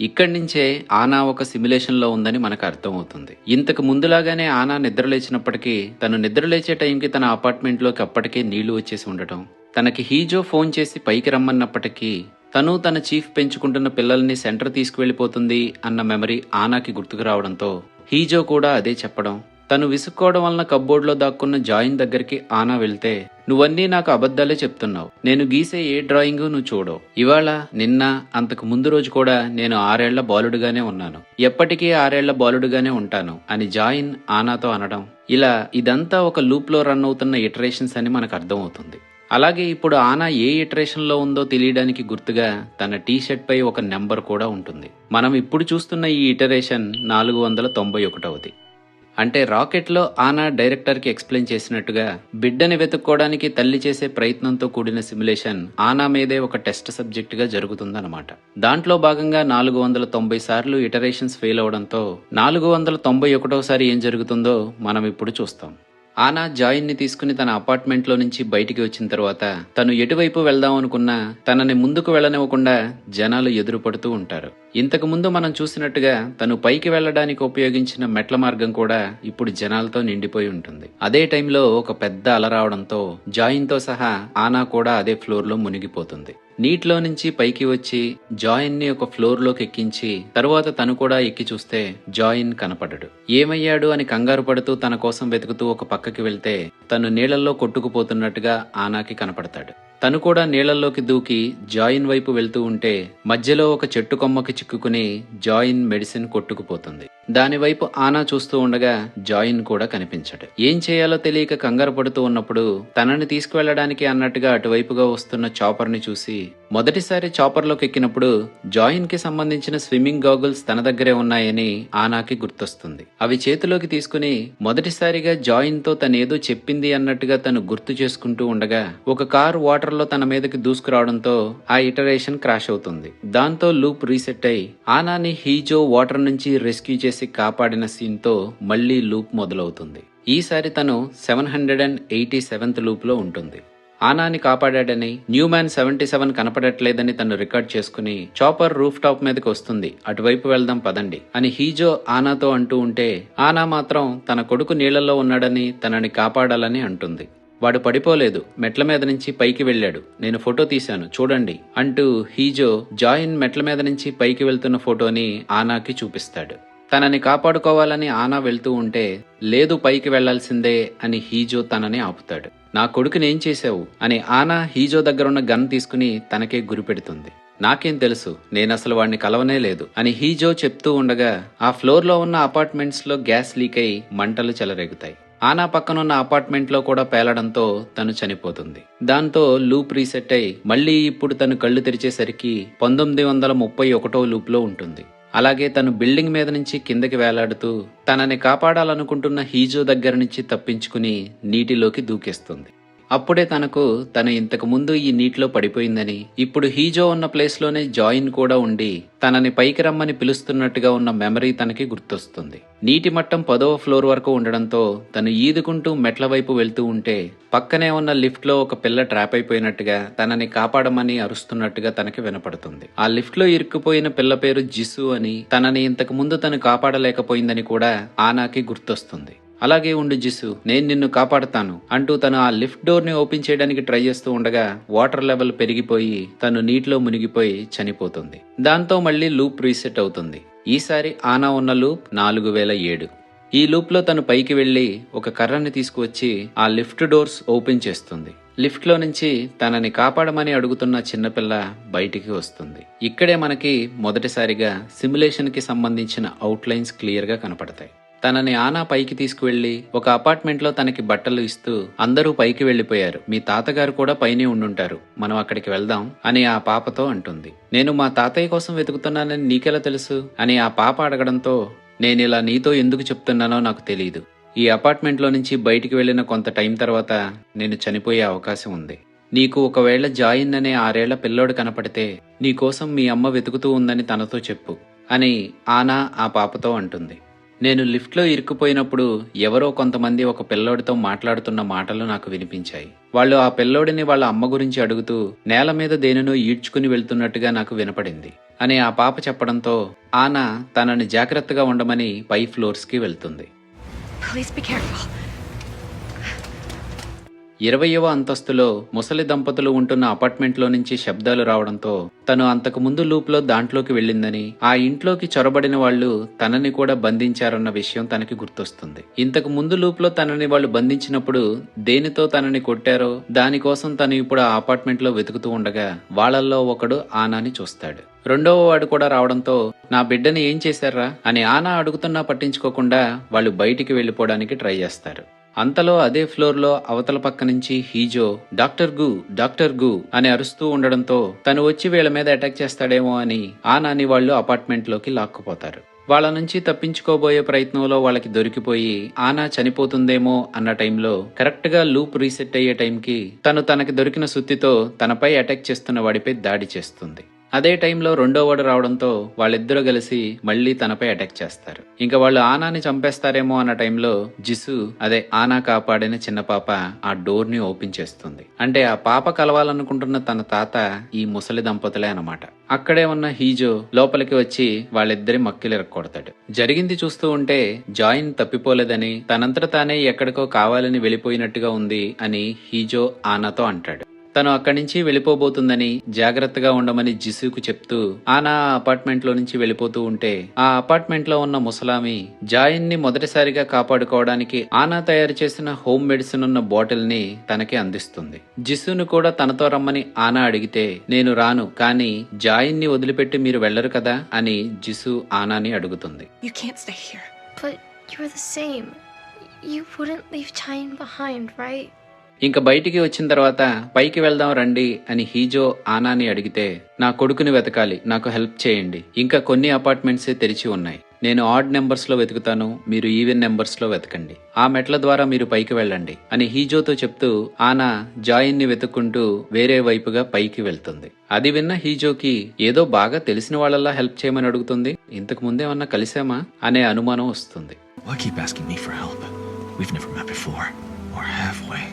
ఇక్కడి నుంచే ఆనా ఒక సిమ్యులేషన్ లో ఉందని మనకు అర్థమవుతుంది. ఇంతకు ముందులాగానే ఆనా నిద్రలేచినప్పటికీ తను నిద్రలేచే టైంకి తన అపార్ట్మెంట్ లోకి అప్పటికే నీళ్లు వచ్చేసి ఉండటం, తనకి హీజో ఫోన్ చేసి పైకి రమ్మన్నప్పటికీ తను తన చీఫ్ పెంచుకుంటున్న పిల్లల్ని సెంటర్ తీసుకువెళ్లిపోతుంది అన్న మెమరీ ఆనాకి గుర్తుకు రావడంతో హీజో కూడా అదే చెప్పడం, తను విసుక్కోవడం వలన కబ్బోర్డ్లో దాక్కున్న జాయిన్ దగ్గరికి ఆనా వెళ్తే నువ్వన్నీ నాకు అబద్ధాలే చెప్తున్నావు, నేను గీసే ఏ డ్రాయింగ్ నువ్వు చూడవు, ఇవాళ నిన్న అంతకు ముందు రోజు కూడా నేను 6 ఏళ్ల బాలుడుగానే ఉన్నాను, ఎప్పటికీ 6 ఏళ్ల బాలుడుగానే ఉంటాను అని జాయిన్ ఆనాతో అనడం, ఇలా ఇదంతా ఒక లూప్ లో రన్ అవుతున్న ఇటరేషన్స్ అని మనకు అర్థమవుతుంది. అలాగే ఇప్పుడు ఆనా ఏ ఇటరేషన్ లో ఉందో తెలియడానికి గుర్తుగా తన టీ షర్ట్ పై ఒక నెంబర్ కూడా ఉంటుంది. మనం ఇప్పుడు చూస్తున్న ఈ ఇటరేషన్ 491. అంటే రాకెట్లో ఆనా డైరెక్టర్కి ఎక్స్ప్లెయిన్ చేసినట్టుగా బిడ్డని వెతుక్కోవడానికి తల్లి చేసే ప్రయత్నంతో కూడిన సిమ్యులేషన్ ఆనా మీదే ఒక టెస్ట్ సబ్జెక్ట్ గా జరుగుతుందన్నమాట. దాంట్లో భాగంగా 490 సార్లు ఇటరేషన్స్ ఫెయిల్ అవడంతో 491సారి ఏం జరుగుతుందో మనం ఇప్పుడు చూస్తాం. ఆనా జాయిన్ ని తీసుకుని తన అపార్ట్మెంట్ లో నుంచి బయటికి వచ్చిన తర్వాత తను ఎటువైపు వెళ్దాం అనుకున్నా తనని ముందుకు వెళ్ళనివ్వకుండా జనాలు ఎదురుపడుతూ ఉంటారు. ఇంతకు ముందు మనం చూసినట్టుగా తను పైకి వెళ్లడానికి ఉపయోగించిన మెట్ల మార్గం కూడా ఇప్పుడు జనాలతో నిండిపోయి ఉంటుంది. అదే టైంలో ఒక పెద్ద అల రావడంతో జాయిన్ తో సహా ఆనా కూడా అదే ఫ్లోర్ లో మునిగిపోతుంది. నీటిలో నుంచి పైకి వచ్చి జాయిన్ ని ఒక ఫ్లోర్ లోకి ఎక్కించి తరువాత తను కూడా ఎక్కి చూస్తే జాయిన్ కనపడడు. ఏమయ్యాడు అని కంగారు పడుతూ తన కోసం వెతుకుతూ ఒక పక్కకి వెళ్తే తను నీళ్లలో కొట్టుకుపోతున్నట్టుగా ఆనాకి కనపడతాడు. తను కూడా నీళ్లలోకి దూకి జాయిన్ వైపు వెళ్తూ ఉంటే మధ్యలో ఒక చెట్టు కొమ్మకి చిక్కుకుని జాయిన్ మెడిసిన్ కొట్టుకుపోతుంది. దానివైపు ఆనా చూస్తూ ఉండగా జాయిన్ కూడా కనిపించడు. ఏం చేయాలో తెలియక కంగారు పడుతూ ఉన్నప్పుడు తనని తీసుకువెళ్లడానికి అన్నట్టుగా అటువైపుగా వస్తున్న చాపర్ ని చూసి మొదటిసారి చాపర్ లోకి ఎక్కినప్పుడు జాయిన్ కి సంబంధించిన స్విమ్మింగ్ గాగుల్స్ తన దగ్గరే ఉన్నాయని ఆనాకి గుర్తొస్తుంది. అవి చేతిలోకి తీసుకుని మొదటిసారిగా జాయిన్ తో తనేదో చెప్పింది అన్నట్టుగా తను గుర్తు చేసుకుంటూ ఉండగా ఒక కార్ వాటర్ లో తన మీదకి దూసుకురావడంతో ఆ ఇటరేషన్ క్రాష్ అవుతుంది. దాంతో లూప్ రీసెట్ అయి ఆనాని హీజో వాటర్ నుంచి రెస్క్యూ చేసి కాపాడిన సీన్ తో మళ్లీ లూప్ మొదలవుతుంది. ఈసారి తను 787th లూప్ లో ఉంటుంది. ఆనాని కాపాడాడని, న్యూమ్యాన్ 77 కనపడట్లేదని తను రికార్డ్ చేసుకుని చాపర్ రూఫ్ టాప్ మీదకి వస్తుంది, అటువైపు వెళ్దాం పదండి అని హీజో ఆనాతో అంటూ ఉంటే ఆనా మాత్రం తన కొడుకు నీళ్లలో ఉన్నాడని తనని కాపాడాలని అంటుంది. వాడు పడిపోలేదు, మెట్ల మీద నుంచి పైకి వెళ్ళాడు, నేను ఫోటో తీశాను చూడండి అంటూ హీజో జాయిన్ మెట్ల మీద నుంచి పైకి వెళ్తున్న ఫోటోని ఆనాకి చూపిస్తాడు. తనని కాపాడుకోవాలని ఆనా వెళ్తూ ఉంటే లేదు పైకి వెళ్లాల్సిందే అని హీజో తనని ఆపుతాడు. నా కొడుకునేం చేశావు అని ఆనా హీజో దగ్గరున్న గన్ తీసుకుని తనకే గురిపెడుతుంది. నాకేం తెలుసు, నేనసలు వాడిని కలవనే లేదు అని హీజో చెప్తూ ఉండగా ఆ ఫ్లోర్ లో ఉన్న అపార్ట్మెంట్స్ లో గ్యాస్ లీక్ అయి మంటలు చెలరేగుతాయి. ఆనా పక్కనున్న అపార్ట్మెంట్ లో కూడా పేలడంతో తను చనిపోతుంది. దాంతో లూప్ రీసెట్ అయి మళ్లీ ఇప్పుడు తను కళ్ళు తెరిచేసరికి 1931 లూప్ లో ఉంటుంది. అలాగే తను బిల్డింగ్ మీద నుంచి కిందకి వేలాడుతూ తనని కాపాడాలనుకుంటున్న హీజో దగ్గర నుంచి తప్పించుకుని నీటిలోకి దూకేస్తుంది. అప్పుడే తను ఇంతకు ముందు ఈ నీటిలో పడిపోయిందని, ఇప్పుడు హీజో ఉన్న ప్లేస్ లోనే జాయిన్ కూడా ఉండి తనని పైకి రమ్మని పిలుస్తున్నట్టుగా ఉన్న మెమరీ తనకి గుర్తొస్తుంది. నీటి మట్టం 10వ ఫ్లోర్ వరకు ఉండడంతో తను ఈదుకుంటూ మెట్ల వైపు వెళ్తూ ఉంటే పక్కనే ఉన్న లిఫ్ట్ లో ఒక పిల్ల ట్రాప్ అయిపోయినట్టుగా తనని కాపాడమని అరుస్తున్నట్టుగా తనకి వినపడుతుంది. ఆ లిఫ్ట్ లో ఇరుక్కుపోయిన పిల్ల పేరు జిసు అని, తనని ఇంతకు ముందు తను కాపాడలేకపోయిందని కూడా ఆనాకి గుర్తొస్తుంది. అలాగే ఉండు జిసు, నేను నిన్ను కాపాడతాను అంటూ తను ఆ లిఫ్ట్ డోర్ ని ఓపెన్ చేయడానికి ట్రై చేస్తూ ఉండగా వాటర్ లెవెల్ పెరిగిపోయి తను నీటిలో మునిగిపోయి చనిపోతుంది. దాంతో మళ్ళీ లూప్ రీసెట్ అవుతుంది. ఈసారి ఆనా ఉన్న లూప్ 4007. ఈ లూప్ లో తను పైకి వెళ్లి ఒక కర్రని తీసుకువచ్చి ఆ లిఫ్ట్ డోర్స్ ఓపెన్ చేస్తుంది. లిఫ్ట్ లో నుంచి తనని కాపాడమని అడుగుతున్న చిన్నపిల్ల బయటికి వస్తుంది. ఇక్కడే మనకి మొదటిసారిగా సిమ్యులేషన్ కి సంబంధించిన అవుట్లైన్స్ క్లియర్ గా కనపడతాయి. తనని ఆనా పైకి తీసుకువెళ్లి ఒక అపార్ట్మెంట్ లో తనకి బట్టలు ఇస్తూ అందరూ పైకి వెళ్లిపోయారు, మీ తాతగారు కూడా పైనే ఉండుంటారు, మనం అక్కడికి వెళ్దాం అని ఆ పాపతో అంటుంది. నేను మా తాతయ్య కోసం వెతుకుతున్నానని నీకెలా తెలుసు అని ఆ పాప అడగడంతో, నేనిలా నీతో ఎందుకు చెప్తున్నానో నాకు తెలియదు. ఈ అపార్ట్మెంట్ లో నుంచి బయటికి వెళ్లిన కొంత టైం తర్వాత నేను చనిపోయే అవకాశం ఉంది. నీకు ఒకవేళ జాయిన్ అనే 6 ఏళ్ల పిల్లోడు కనపడితే నీకోసం మీ అమ్మ వెతుకుతూ ఉందని తనతో చెప్పు అని ఆనా ఆ పాపతో అంటుంది. నేను లిఫ్ట్ లో ఇరుక్కుపోయినప్పుడు ఎవరో కొంతమంది ఒక పిల్లోడితో మాట్లాడుతున్న మాటలు నాకు వినిపించాయి. వాళ్ళు ఆ పిల్లోడిని వాళ్ళ అమ్మ గురించి అడుగుతూ నేల మీద దేనినో ఈడ్చుకుని వెళ్తున్నట్టుగా నాకు వినపడింది అని ఆ పాప చెప్పడంతో ఆనా తనని జాగ్రత్తగా ఉండమని పై ఫ్లోర్స్ కి వెళ్తుంది. Please be careful. 20వ అంతస్తులో ముసలి దంపతులు ఉంటున్న అపార్ట్మెంట్ లో నుంచి శబ్దాలు రావడంతో తను అంతకు ముందు లూప్ లో దాంట్లోకి వెళ్ళిందని, ఆ ఇంట్లోకి చొరబడిన వాళ్ళు తనని కూడా బంధించారన్న విషయం తనకి గుర్తొస్తుంది. ఇంతకు ముందు లూప్ లో తనని వాళ్ళు బంధించినప్పుడు దేనితో తనని కొట్టారో దానికోసం తను ఇప్పుడు ఆ అపార్ట్మెంట్ లో వెతుకుతూ ఉండగా వాళ్ళల్లో ఒకడు ఆనాని చూస్తాడు. రెండవ వాడు కూడా రావడంతో నా బిడ్డని ఏం చేశారా అని ఆనా అడుగుతున్నా పట్టించుకోకుండా వాళ్ళు బయటికి వెళ్లిపోవడానికి ట్రై చేస్తారు. అంతలో అదే ఫ్లోర్ లో అవతల పక్క నుంచి హీజో డాక్టర్ గు అని అరుస్తూ ఉండడంతో తను వచ్చి వీళ్ళ మీద అటాక్ చేస్తాడేమో అని ఆనాని వాళ్ళు అపార్ట్మెంట్ లోకి లాక్కుపోతారు. వాళ్ళ నుంచి తప్పించుకోబోయే ప్రయత్నంలో వాళ్ళకి దొరికిపోయి ఆనా చనిపోతుందేమో అన్న టైంలో కరెక్ట్ గా లూప్ రీసెట్ అయ్యే టైంకి తనకి దొరికిన సుత్తితో తనపై అటాక్ చేస్తున్న వాడిపై దాడి చేస్తుంది. అదే టైంలో రెండో వాడు రావడంతో వాళ్ళిద్దరూ కలిసి మళ్లీ తనపై అటాక్ చేస్తారు. ఇంకా వాళ్ళు ఆనాని చంపేస్తారేమో అన్న టైంలో జిసు, అదే ఆనా కాపాడిన చిన్న పాప ఆ డోర్ ని ఓపెన్ చేస్తుంది. అంటే ఆ పాప కలవాలనుకుంటున్న తన తాత ఈ ముసలి దంపతులే అన్నమాట. అక్కడే ఉన్న హీజో లోపలికి వచ్చి వాళ్ళిద్దరి మక్కిలిరక్కొడతాడు. జరిగింది చూస్తూ ఉంటే జాయిన్ తప్పిపోలేదని, తనంతట తానే ఎక్కడికో కావాలని వెళ్ళిపోయినట్టుగా ఉంది అని హీజో ఆనాతో అంటాడు. తను అక్కడి నుంచి వెళ్ళిపోబోతుందని జాగ్రత్తగా ఉండమని జిసుకు చెప్తూ ఆనా అపార్ట్మెంట్ లో నుంచి వెళ్ళిపోతూ ఉంటే ఆ అపార్ట్మెంట్ లో ఉన్న ముసలామి జాయిన్ ని మొదటిసారిగా కాపాడుకోవడానికి ఆనా తయారు చేసిన హోమ్ మెడిసిన్ ఉన్న బాటిల్ ని తనకి అందిస్తుంది. జిసును కూడా తనతో రమ్మని ఆనా అడిగితే నేను రాను, కానీ జాయిన్ ని వదిలిపెట్టి మీరు వెళ్లరు కదా అని జిసు ఆనాని అడుగుతుంది. You can't stay here. But you're the same. You wouldn't leave Cheyenne behind, right? ఇంకా బయటికి వచ్చిన తర్వాత పైకి వెళ్దాం రండి అని హీజో ఆనాని అడిగితే, నా కొడుకుని వెతకాలి, నాకు హెల్ప్ చేయండి, ఇంకా కొన్ని అపార్ట్మెంట్సే తెరిచి ఉన్నాయి, నేను ఆడ్ నెంబర్స్ లో వెతుకుతాను, మీరు ఈవెన్ నెంబర్స్ లో వెతకండి, ఆ మెట్ల ద్వారా మీరు పైకి వెళ్ళండి అని హీజోతో చెప్తూ ఆనా జాయిన్ ని వెతుక్కుంటూ వేరే వైపుగా పైకి వెళ్తుంది. అది విన్న హీజోకి ఏదో బాగా తెలిసిన వాళ్ళలా హెల్ప్ చేయమని అడుగుతుంది. ఇంతకు ముందేమన్నా కలిసామా అనే అనుమానం వస్తుంది. Why keep asking me for help? We've never met before. Or have we?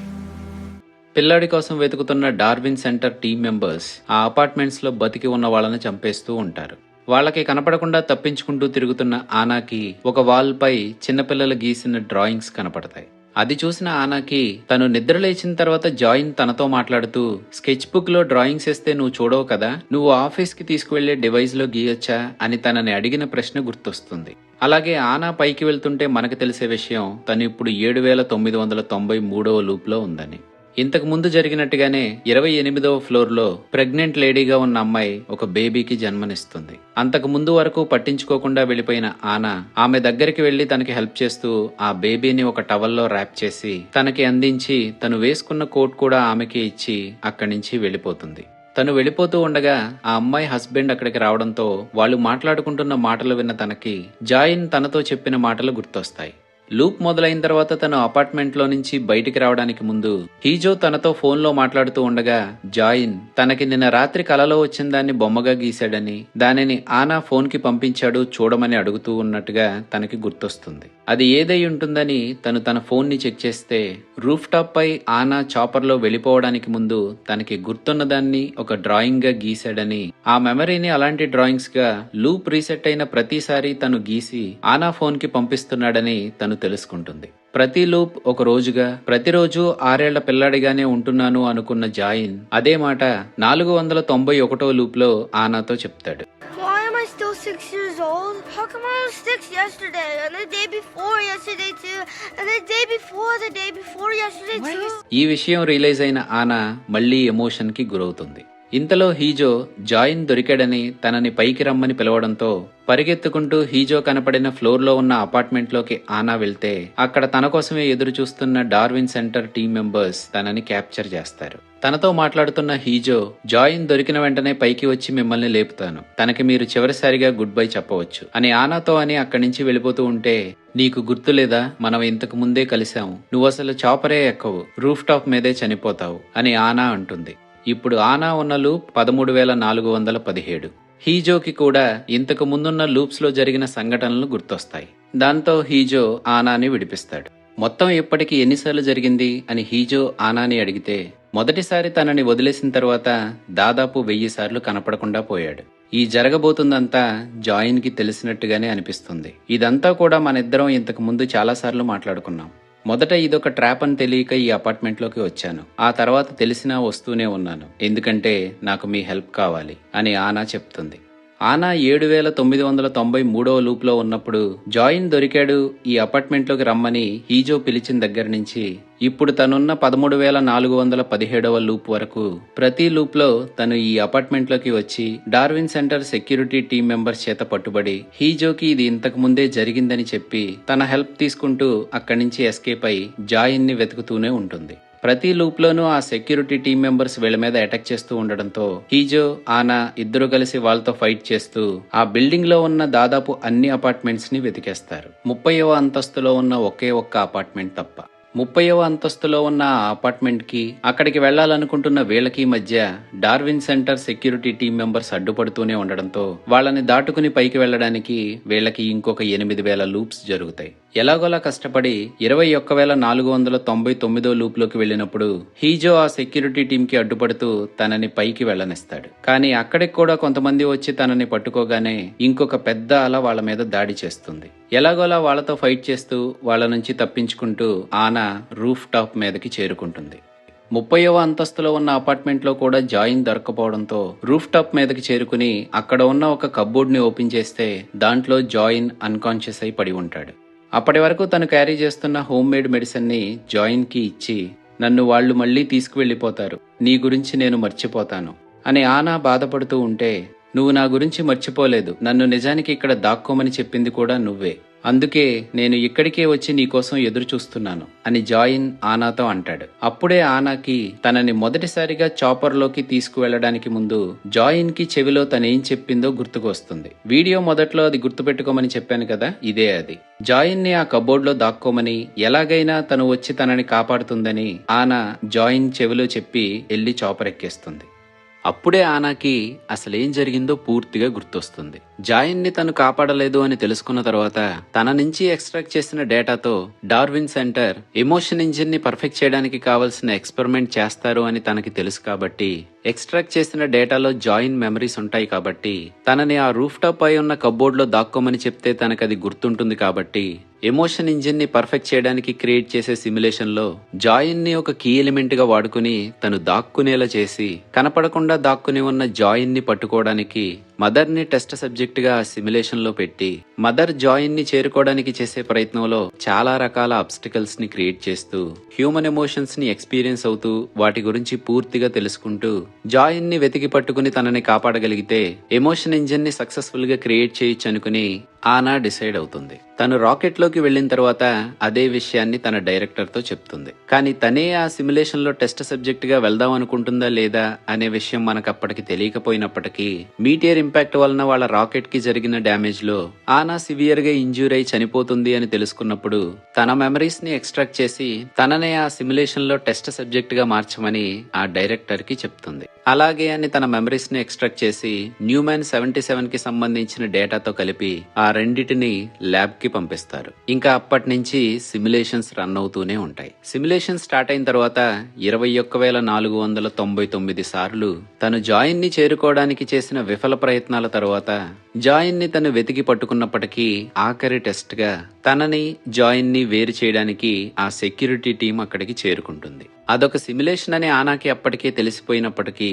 పిల్లాడి కోసం వెతుకుతున్న డార్విన్ సెంటర్ టీమ్ మెంబర్స్ ఆ అపార్ట్మెంట్స్ లో బతికి ఉన్న వాళ్ళని చంపేస్తూ ఉంటారు. వాళ్ళకి కనపడకుండా తప్పించుకుంటూ తిరుగుతున్న ఆనాకి ఒక వాల్ పై చిన్నపిల్లలు గీసిన డ్రాయింగ్స్ కనపడతాయి. అది చూసిన ఆనాకి తను నిద్ర లేచిన తర్వాత జాయిన్ తనతో మాట్లాడుతూ, స్కెచ్ బుక్ లో డ్రాయింగ్స్ వేస్తే నువ్వు చూడవు కదా, నువ్వు ఆఫీస్ కి తీసుకువెళ్లే డివైస్ లో గీయొచ్చా అని తనని అడిగిన ప్రశ్న గుర్తొస్తుంది. అలాగే ఆనా పైకి వెళ్తుంటే మనకు తెలిసే విషయం తను ఇప్పుడు 7993వ లూప్ లో ఉందని. ఇంతకు ముందు జరిగినట్టుగానే 28వ ఫ్లోర్ లో ప్రెగ్నెంట్ లేడీగా ఉన్న అమ్మాయి ఒక బేబీకి జన్మనిస్తుంది. అంతకు ముందు వరకు పట్టించుకోకుండా వెళ్లిపోయిన ఆనా ఆమె దగ్గరికి వెళ్లి తనకి హెల్ప్ చేస్తూ ఆ బేబీని ఒక టవల్లో ర్యాప్ చేసి తనకి అందించి తను వేసుకున్న కోట్ కూడా ఆమెకి ఇచ్చి అక్కడి నుంచి వెళ్లిపోతుంది. తను వెళ్ళిపోతూ ఉండగా ఆ అమ్మాయి హస్బెండ్ అక్కడికి రావడంతో వాళ్ళు మాట్లాడుకుంటున్న మాటలు విన్న తనకి జాయిన్ తనతో చెప్పిన మాటలు గుర్తొస్తాయి. లూప్ మొదలైన తర్వాత తను అపార్ట్మెంట్ లో నుంచి బయటికి రావడానికి ముందు హీజో తనతో ఫోన్ లో మాట్లాడుతూ ఉండగా జాయిన్ తనకి నిన్న రాత్రి కలలో వచ్చిన దాన్ని బొమ్మగా గీశాడని, దానిని ఆనా ఫోన్ కి పంపించాడు చూడమని అడుగుతూ ఉన్నట్టుగా తనకి గుర్తొస్తుంది. అది ఏదై ఉంటుందని తను తన ఫోన్ ని చెక్ చేస్తే రూఫ్ టాప్ పై ఆనా చాపర్ లో వెళ్ళిపోవడానికి ముందు తనకి గుర్తున్న దాన్ని ఒక డ్రాయింగ్ గా గీశాడని, ఆ మెమరీని అలాంటి డ్రాయింగ్స్ గా లూప్ రీసెట్ అయిన ప్రతిసారి తను గీసి ఆనా ఫోన్ కి పంపిస్తున్నాడని తను తెలుసుకుంటుంది. ప్రతి లూప్ ఒక రోజుగా, ప్రతిరోజు 6 ఏళ్ల పిల్లాడిగానే ఉంటున్నాను అనుకున్న జాయిన్ అదే మాట 491వ లూప్ లో ఆనాతో చెప్తాడు. Why am I still 6 years old? How come I was 6 yesterday, and the day before yesterday too, and the day before yesterday too? ఈ విషయం రియలైజ్ అయిన ఆనా మళ్లీ ఎమోషన్ కి గురవుతుంది. ఇంతలో హీజో జాయిన్ దొరికాడని తనని పైకి రమ్మని పిలవడంతో పరిగెత్తుకుంటూ హీజో కనపడిన ఫ్లోర్ లో ఉన్న అపార్ట్మెంట్ లోకి ఆనా వెళ్తే అక్కడ తన కోసమే ఎదురు చూస్తున్న డార్విన్ సెంటర్ టీం మెంబర్స్ తనని క్యాప్చర్ చేస్తారు. తనతో మాట్లాడుతున్న హీజో జాయిన్ దొరికిన వెంటనే పైకి వచ్చి మిమ్మల్ని లేపుతాను, తనకి మీరు చివరిసారిగా గుడ్ బై చెప్పవచ్చు అని ఆనాతో అని అక్కడి నుంచి వెళ్ళిపోతూ ఉంటే, నీకు గుర్తులేదా, మనం ఇంతకు ముందే కలిశాము, నువ్వు అసలు చాపరే ఎక్కవు, రూఫ్ టాప్ మీదే చనిపోతావు అని ఆనా అంటుంది. ఇప్పుడు ఆనా ఉన్న లూప్ 13,417. హీజోకి కూడా ఇంతకు ముందున్న లూప్స్ లో జరిగిన సంఘటనలు గుర్తొస్తాయి. దాంతో హీజో ఆనాని విడిపిస్తాడు. మొత్తం ఇప్పటికి ఎన్నిసార్లు జరిగింది అని హీజో ఆనాని అడిగితే, మొదటిసారి తనని వదిలేసిన తర్వాత దాదాపు 1000 సార్లు కనపడకుండా పోయాడు. ఈ జరగబోతుందంతా జాయిన్ కి తెలిసినట్టుగానే అనిపిస్తుంది. ఇదంతా కూడా మనిద్దరం ఇంతకు ముందు చాలాసార్లు మాట్లాడుకున్నాం. మొదట ఇదొక ట్రాప్ అని తెలియక ఈ అపార్ట్మెంట్ లోకి వచ్చాను, ఆ తర్వాత తెలిసినా వస్తూనే ఉన్నాను, ఎందుకంటే నాకు మీ హెల్ప్ కావాలి అని ఆనా చెప్తుంది. ఆనా 7,993వ లూప్ లో ఉన్నప్పుడు జాయిన్ దొరికాడు, ఈ అపార్ట్మెంట్ లోకి రమ్మని హీజో పిలిచిన దగ్గర నుంచి ఇప్పుడు తనున్న 13,417వ లూప్ వరకు ప్రతి లూప్ లో తను ఈ అపార్ట్మెంట్ లోకి వచ్చి Darwin centre security team members చేత పట్టుబడి హీజోకి ఇది ఇంతకు ముందే జరిగిందని చెప్పి తన హెల్ప్ తీసుకుంటూ అక్కడి నుంచి ఎస్కేప్ అయి జాయిన్ ని వెతుకుతూనే ఉంటుంది. ప్రతి లూప్ లోనూ ఆ సెక్యూరిటీ టీం మెంబర్స్ వీళ్ళ మీద అటాక్ చేస్తూ ఉండడంతో హీజో ఆనా ఇద్దరు కలిసి వాళ్ళతో ఫైట్ చేస్తూ ఆ బిల్డింగ్ లో ఉన్న దాదాపు అన్ని అపార్ట్మెంట్స్ ని వెతికేస్తారు. 30వ అంతస్తులో ఉన్న ఒకే ఒక్క అపార్ట్మెంట్ తప్ప. 30వ అంతస్తులో ఉన్న ఆ అపార్ట్మెంట్ కి అక్కడికి వెళ్లాలనుకుంటున్న వీళ్ళకి మధ్య Darwin centre security team members అడ్డుపడుతూనే ఉండడంతో వాళ్ళని దాటుకుని పైకి వెళ్లడానికి వీళ్ళకి ఇంకొక 8,000 లూప్స్ జరుగుతాయి. ఎలాగోలా కష్టపడి 21,499వ లూప్ లోకి వెళ్ళినప్పుడు హీజో ఆ సెక్యూరిటీ టీం కి అడ్డుపడుతూ తనని పైకి వెళ్లనిస్తాడు. కానీ అక్కడికి కూడా కొంతమంది వచ్చి తనని పట్టుకోగానే ఇంకొక పెద్ద అల వాళ్ళ మీద దాడి చేస్తుంది. ఎలాగోలా వాళ్ళతో ఫైట్ చేస్తూ వాళ్ళ నుంచి తప్పించుకుంటూ ఆనా రూఫ్ టాప్ మీదకి చేరుకుంటుంది. 30వ అంతస్తులో ఉన్న అపార్ట్మెంట్ లో కూడా జాయిన్ దొరకపోవడంతో రూఫ్ టాప్ మీదకి చేరుకుని అక్కడ ఉన్న ఒక కబ్బోర్డ్ ని ఓపెన్ చేస్తే దాంట్లో జాయిన్ అన్కాన్షియస్ అయి పడి ఉంటాడు. అప్పటి వరకు తను క్యారీ చేస్తున్న హోమ్ మేడ్ మెడిసిన్ ని జాయిన్ కి ఇచ్చి, నన్ను వాళ్ళు మళ్లీ తీసుకువెళ్లిపోతారు, నీ గురించి నేను మర్చిపోతాను అని ఆనా బాధపడుతూ ఉంటే, నువ్వు నా గురించి మర్చిపోలేదు, నన్ను నిజానికి ఇక్కడ దాక్కోమని చెప్పింది కూడా నువ్వే, అందుకే నేను ఇక్కడికే వచ్చి నీకోసం ఎదురు చూస్తున్నాను అని జాయిన్ ఆనాతో అంటాడు. అప్పుడే ఆనాకి తనని మొదటిసారిగా చాపర్ లోకి తీసుకువెళ్లడానికి ముందు జాయిన్ కి చెవిలో తనేం చెప్పిందో గుర్తుకొస్తుంది. వీడియో మొదట్లో అది గుర్తుపెట్టుకోమని చెప్పాను కదా, ఇదే అది. జాయిన్ ని ఆ కబోర్డ్ లో దాక్కోమని, ఎలాగైనా తను వచ్చి తనని కాపాడుతుందని ఆనా జాయిన్ చెవిలో చెప్పి వెళ్లి చాపర్ ఎక్కేస్తుంది. అప్పుడే ఆనాకి అసలేం జరిగిందో పూర్తిగా గుర్తొస్తుంది. జాయిన్ ని తను కాపాడలేదు అని తెలుసుకున్న తర్వాత తన నుంచి ఎక్స్ట్రాక్ట్ చేసిన డేటాతో డార్విన్ సెంటర్ ఎమోషన్ ఇంజిన్ ని పర్ఫెక్ట్ చేయడానికి కావలసిన ఎక్స్పెరిమెంట్ చేస్తారు అని తనకి తెలుసు కాబట్టి, ఎక్స్ట్రాక్ట్ చేసిన డేటాలో జాయిన్ మెమరీస్ ఉంటాయి కాబట్టి, తనని ఆ రూఫ్ టాప్ పై ఉన్న కబోర్డ్ లో దాక్కోమని చెప్తే తనకది గుర్తుంటుంది కాబట్టి, ఎమోషన్ ఇంజిన్ ని పర్ఫెక్ట్ చేయడానికి క్రియేట్ చేసే సిమ్యులేషన్ లో జాయిన్ ని ఒక కీ ఎలిమెంట్ గా వాడుకుని తను దాక్కునేలా చేసి, కనపడకుండా దాక్కుని ఉన్న జాయిన్ ని పట్టుకోవడానికి మదర్ ని టెస్ట్ సబ్జెక్ట్ గా సిమ్యులేషన్ లో పెట్టి, మదర్ జాయిన్ ని చేరుకోవడానికి చేసే ప్రయత్నంలో చాలా రకాల అబ్స్టికల్స్ ని క్రియేట్ చేస్తూ, హ్యూమన్ ఎమోషన్స్ ని ఎక్స్పీరియన్స్ అవుతూ వాటి గురించి పూర్తిగా తెలుసుకుంటూ జాయిన్ ని వెతికి పట్టుకుని తనని కాపాడగలిగితే ఎమోషన్ ఇంజిన్ ని సక్సెస్ఫుల్ గా క్రియేట్ చేయొచ్చు అనుకుని ఆనా డిసైడ్ అవుతుంది. తను రాకెట్లోకి వెళ్లిన తర్వాత అదే విషయాన్ని తన డైరెక్టర్తో చెప్తుంది. కానీ తనే ఆ సిమ్యులేషన్లో టెస్ట్ సబ్జెక్ట్గా వెళ్దాం అనుకుంటుందా లేదా అనే విషయం మనకు అప్పటికి తెలియకపోయినప్పటికీ మీటియర్ ఇంపాక్ట్ వలన వాళ్ళ రాకెట్కి జరిగిన డ్యామేజ్లో ఆనా సివియర్గా ఇంజ్యూర్ అయి చనిపోతుంది అని తెలుసుకున్నప్పుడు తన మెమరీస్ని ఎక్స్ట్రాక్ట్ చేసి తననే ఆ సిమ్యులేషన్లో టెస్ట్ సబ్జెక్ట్గా మార్చమని ఆ డైరెక్టర్కి చెప్తుంది. అలాగే అని తన మెమరీస్ని ఎక్స్ట్రాక్ట్ చేసి న్యూమాన్ 77కి సంబంధించిన డేటాతో కలిపి ఆ రెండిటిని ల్యాబ్కి పంపిస్తారు. ఇంకా అప్పటి నుంచి సిమ్యులేషన్స్ రన్ అవుతూనే ఉంటాయి. సిమ్యులేషన్ స్టార్ట్ అయిన తర్వాత 21,499 సార్లు తను జాయిన్ ని చేరుకోవడానికి చేసిన విఫల ప్రయత్నాల తర్వాత జాయిన్ ని తను వెతికి పట్టుకున్నప్పటికీ ఆఖరి టెస్ట్ గా తనని జాయిన్ ని వేరు చేయడానికి ఆ సెక్యూరిటీ టీం అక్కడికి చేరుకుంటుంది. అదొక సిమ్యులేషన్ అని ఆనాకి అప్పటికే తెలిసిపోయినప్పటికీ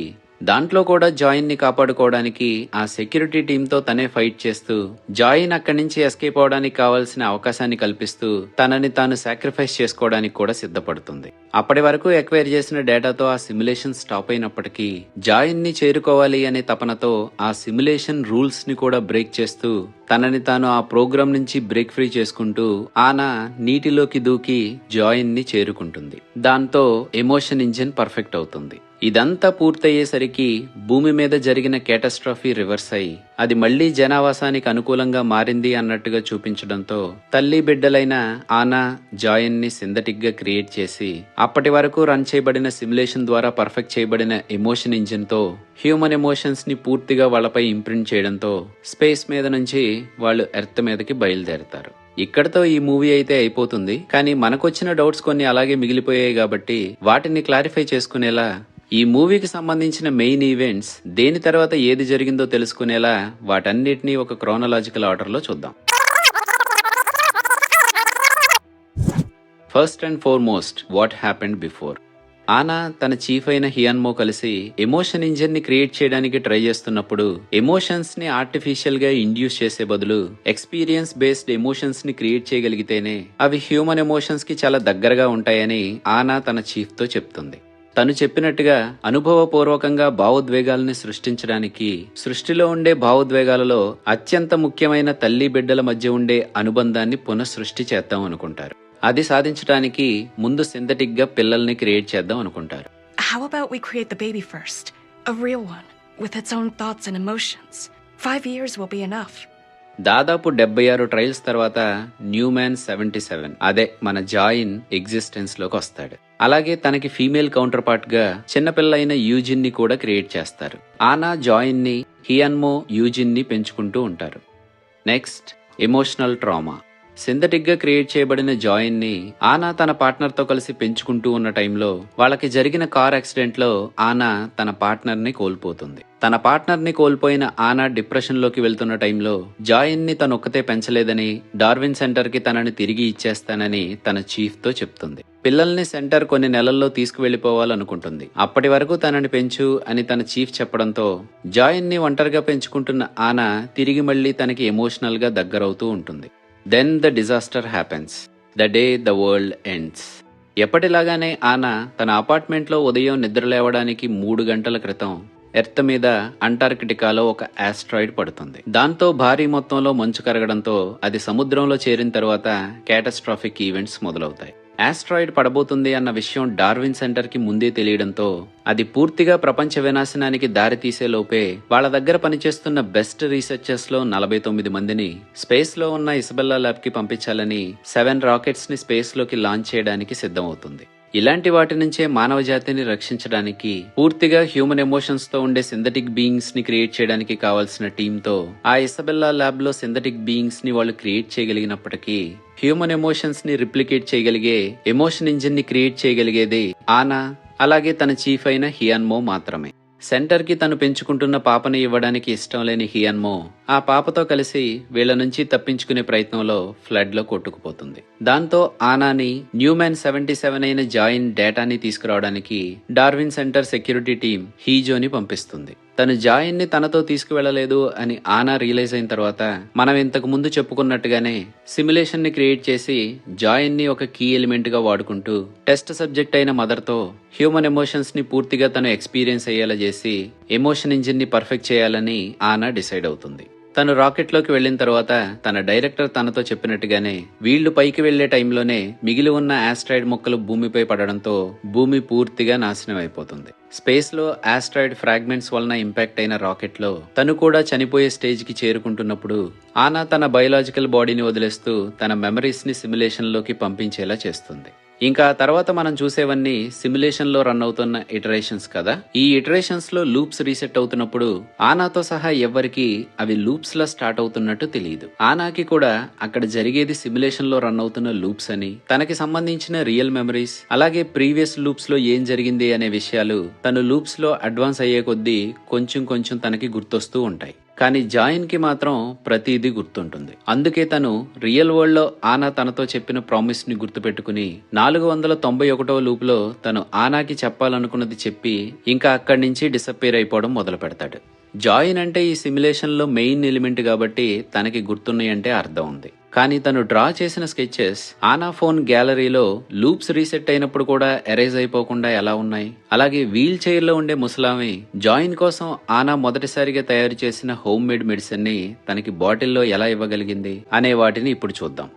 దాంట్లో కూడా జాయిన్ ని కాపాడుకోవడానికి ఆ సెక్యూరిటీ టీంతో తనే ఫైట్ చేస్తూ జాయిన్ అక్కడి నుంచి ఎస్కేప్ అవడానికి కావాల్సిన అవకాశాన్ని కల్పిస్తూ తనని తాను సాక్రిఫైస్ చేసుకోవడానికి కూడా సిద్ధపడుతుంది. అప్పటి వరకు ఎక్వైర్ చేసిన డేటాతో ఆ సిమ్యులేషన్ స్టాప్ అయినప్పటికీ జాయిన్ ని చేరుకోవాలి అనే తపనతో ఆ సిమ్యులేషన్ రూల్స్ ని కూడా బ్రేక్ చేస్తూ తనని తాను ఆ ప్రోగ్రామ్ నుంచి బ్రేక్ ఫ్రీ చేసుకుంటూ ఆనా నీటిలోకి దూకి జాయిన్ ని చేరుకుంటుంది. దాంతో ఎమోషన్ ఇంజిన్ పర్ఫెక్ట్ అవుతుంది. ఇదంతా పూర్తయ్యేసరికి భూమి మీద జరిగిన కేటాస్ట్రాఫీ రివర్స్ అయి అది మళ్లీ జనావాసానికి అనుకూలంగా మారింది అన్నట్టుగా చూపించడంతో తల్లి బిడ్డలైన ఆనా జాయిన్ ని సింథటిక్ గా క్రియేట్ చేసి అప్పటి వరకు రన్ చేయబడిన సిమ్యులేషన్ ద్వారా పర్ఫెక్ట్ చేయబడిన ఎమోషన్ ఇంజిన్ తో హ్యూమన్ ఎమోషన్స్ ని పూర్తిగా వాళ్ళపై ఇంప్రింట్ చేయడంతో స్పేస్ మీద నుంచి వాళ్ళు ఎర్త్ మీదకి బయలుదేరతారు. ఇక్కడతో ఈ మూవీ అయితే అయిపోతుంది. కానీ మనకొచ్చిన డౌట్స్ కొన్ని అలాగే మిగిలిపోయాయి కాబట్టి వాటిని క్లారిఫై చేసుకునేలా ఈ మూవీకి సంబంధించిన మెయిన్ ఈవెంట్స్ దేని తర్వాత ఏది జరిగిందో తెలుసుకునేలా వాటన్నిటినీ ఒక క్రోనలాజికల్ ఆర్డర్లో చూద్దాం. First and foremost what happened before. ఆనా తన చీఫ్ అయిన హియాన్మో కలిసి ఎమోషన్ ఇంజిన్ ని క్రియేట్ చేయడానికి ట్రై చేస్తున్నప్పుడు ఎమోషన్స్ ని ఆర్టిఫిషియల్ గా ఇండ్యూస్ చేసే బదులు ఎక్స్పీరియన్స్ బేస్డ్ ఎమోషన్స్ ని క్రియేట్ చేయగలిగితేనే అవి హ్యూమన్ ఎమోషన్స్ కి చాలా దగ్గరగా ఉంటాయని ఆనా తన చీఫ్ తో చెప్తుంది. తను చెప్పినట్టుగా అనుభవపూర్వకంగా భావోద్వేగాలని సృష్టించడానికి సృష్టిలో ఉండే భావోద్వేగాలలో అత్యంత ముఖ్యమైన తల్లి బిడ్డల మధ్య ఉండే అనుబంధాన్ని పునఃసృష్టి చేద్దాం అనుకుంటారు. అది సాధించడానికి ముందు సింథటిక్ గా పిల్లల్ని క్రియేట్ చేద్దాం అనుకుంటారు. How about we create the baby first? A real one, with its own thoughts and emotions. 5 years will be enough. దాదాపు 76 ట్రయల్స్ తర్వాత న్యూమాన్ 77 అదే మన జాయిన్ ఎగ్జిస్టెన్స్ లోకి వస్తాడు. అలాగే తనకి ఫీమేల్ కౌంటర్ పార్ట్ గా చిన్నపిల్ల అయిన యూజిన్ ని కూడా క్రియేట్ చేస్తారు. ఆనా జాయిన్ ని, హియాన్మో యూజిన్ ని పెంచుకుంటూ ఉంటారు. Next emotional trauma. సింథటిక్ గా క్రియేట్ చేయబడిన జాయిన్ ని ఆనా తన పార్ట్నర్ తో కలిసి పెంచుకుంటూ ఉన్న టైంలో వాళ్ళకి జరిగిన కార్ యాక్సిడెంట్ లో ఆనా తన పార్ట్నర్ ని కోల్పోతుంది. తన పార్ట్నర్ ని కోల్పోయిన ఆనా డిప్రెషన్ లోకి వెళ్తున్న టైంలో జాయిన్ ని తనొక్కతే పెంచలేదని డార్విన్ సెంటర్ కి తనని తిరిగి ఇచ్చేస్తానని తన చీఫ్ తో చెప్తుంది. పిల్లల్ని సెంటర్ కొన్ని నెలల్లో తీసుకువెళ్లిపోవాలనుకుంటుంది. అప్పటి వరకు తనని పెంచు అని తన చీఫ్ చెప్పడంతో జాయిన్ ని ఒంటరిగా పెంచుకుంటున్న ఆనా తిరిగి మళ్లీ తనకి ఎమోషనల్ గా దగ్గరవుతూ ఉంటుంది. Then the disaster happens. The day the world ends. ఎప్పటిలాగానే ఆనా తన అపార్ట్మెంట్లో ఉదయం నిద్రలేవడానికి 3 గంటల క్రితం ఎర్త్ మీద అంటార్కిటికాలో ఒక ఆస్ట్రాయిడ్ పడుతుంది. దాంతో భారీ మొత్తంలో మంచు కరగడంతో అది సముద్రంలో చేరిన తర్వాత క్యాటాస్ట్రాఫిక్ ఈవెంట్స్ మొదలవుతాయి. ఆస్ట్రాయిడ్ పడబోతుంది అన్న విషయం డార్విన్ సెంటర్ కి ముందే తెలియడంతో అది పూర్తిగా ప్రపంచ వినాశనానికి దారి తీసే లోపే వాళ్ళ దగ్గర పనిచేస్తున్న బెస్ట్ రీసెర్చర్స్ లో 49 మందిని స్పేస్ లో ఉన్న ఇసబెల్లా ల్యాబ్ కి పంపించాలని 7 రాకెట్స్ ని స్పేస్ లోకి లాంచ్ చేయడానికి సిద్ధమవుతుంది. ఇలాంటి వాటి నుంచే మానవ జాతిని రక్షించడానికి పూర్తిగా హ్యూమన్ ఎమోషన్స్ తో ఉండే సింథటిక్ బీయింగ్స్ ని క్రియేట్ చేయడానికి కావాల్సిన టీంతో ఆ ఇసబెల్లా ల్యాబ్ లో సింథటిక్ బీయింగ్స్ ని వాళ్ళు క్రియేట్ చేయగలిగినప్పటికీ హ్యూమన్ ఎమోషన్స్ ని రిప్లికేట్ చేయగలిగే ఎమోషన్ ఇంజిన్ ని క్రియేట్ చేయగలిగేది ఆనా అలాగే తన చీఫ్ అయిన హియాన్మో మాత్రమే. సెంటర్ కి తను పెంచుకుంటున్న పాపని ఇవ్వడానికి ఇష్టం లేని హియాన్మో ఆ పాపతో కలిసి వీళ్ల నుంచి తప్పించుకునే ప్రయత్నంలో ఫ్లడ్ లో కొట్టుకుపోతుంది. దాంతో ఆనాని న్యూమాన్ 77 అయిన జాయిన్ డేటాని తీసుకురావడానికి డార్విన్ సెంటర్ సెక్యూరిటీ టీం హీజోని పంపిస్తుంది. తను జాయిన్ ని తనతో తీసుకువెళ్లలేదు అని ఆనా రియలైజ్ అయిన తర్వాత మనం ఇంతకు ముందు చెప్పుకున్నట్టుగానే సిమ్యులేషన్ ని క్రియేట్ చేసి జాయిన్ ని ఒక కీ ఎలిమెంట్ గా వాడుకుంటూ టెస్ట్ సబ్జెక్ట్ అయిన మదర్ తో హ్యూమన్ ఎమోషన్స్ ని పూర్తిగా తను ఎక్స్పీరియన్స్ అయ్యేలా చేసి ఎమోషన్ ఇంజిన్ ని పర్ఫెక్ట్ చేయాలని ఆనా డిసైడ్ అవుతుంది. తను రాకెట్లోకి వెళ్లిన తర్వాత తన డైరెక్టర్ తనతో చెప్పినట్టుగానే వీళ్లు పైకి వెళ్లే టైంలోనే మిగిలి ఉన్న ఆస్ట్రాయిడ్ ముక్కలు భూమిపై పడడంతో భూమి పూర్తిగా నాశనం అయిపోతుంది. స్పేస్ లో ఆస్ట్రాయిడ్ ఫ్రాగ్మెంట్స్ వలన ఇంపాక్ట్ అయిన రాకెట్ లో తను కూడా చనిపోయే స్టేజ్ కి చేరుకుంటున్నప్పుడు ఆనా తన బయోలాజికల్ బాడీని వదిలేస్తూ తన మెమరీస్ ని సిమ్యులేషన్ లోకి పంపించేలా చేస్తుంది. ఇంకా తర్వాత మనం చూసేవన్నీ సిమ్యులేషన్ లో రన్ అవుతున్న ఇటరేషన్స్ కదా. ఈ ఇటరేషన్స్ లో లూప్స్ రీసెట్ అవుతున్నప్పుడు ఆనాతో సహా ఎవ్వరికి అవి లూప్స్ లా స్టార్ట్ అవుతున్నట్టు తెలియదు. ఆనాకి కూడా అక్కడ జరిగేది సిమ్యులేషన్ లో రన్ అవుతున్న లూప్స్ అని, తనకి సంబంధించిన రియల్ మెమరీస్ అలాగే ప్రీవియస్ లూప్స్ లో ఏం జరిగింది అనే విషయాలు తను లూప్స్ లో అడ్వాన్స్ అయ్యే కొద్దీ కొంచెం కొంచెం తనకి గుర్తొస్తూ ఉంటాయి. కానీ జాయిన్ కి మాత్రం ప్రతిదీ గుర్తుంటుంది. అందుకే తను రియల్ వరల్డ్ లో ఆనా తనతో చెప్పిన ప్రామిస్ ని గుర్తుపెట్టుకుని 491వ లూప్ లో తను ఆనాకి చెప్పాలనుకున్నది చెప్పి ఇంకా అక్కడి నుంచి డిసప్పేర్ అయిపోవడం మొదలు పెడతాడు. జాయిన్ అంటే ఈ సిమ్యులేషన్ లో మెయిన్ ఎలిమెంట్ కాబట్టి తనకి గుర్తున్నాయంటే అర్థం ఉంది. కానీ తను డ్రా చేసిన స్కెచెస్ ఆనా ఫోన్ గ్యాలరీలో లూప్స్ రీసెట్ అయినప్పుడు కూడా ఎరేజ్ అయిపోకుండా ఎలా ఉన్నాయి, అలాగే వీల్ చైర్ లో ఉండే ముసలామి జాయిన్ కోసం ఆనా మొదటిసారిగా తయారు చేసిన హోమ్ మేడ్ మెడిసిన్ ని తనకి బాటిల్లో ఎలా ఇవ్వగలిగింది అనే వాటిని ఇప్పుడు చూద్దాం.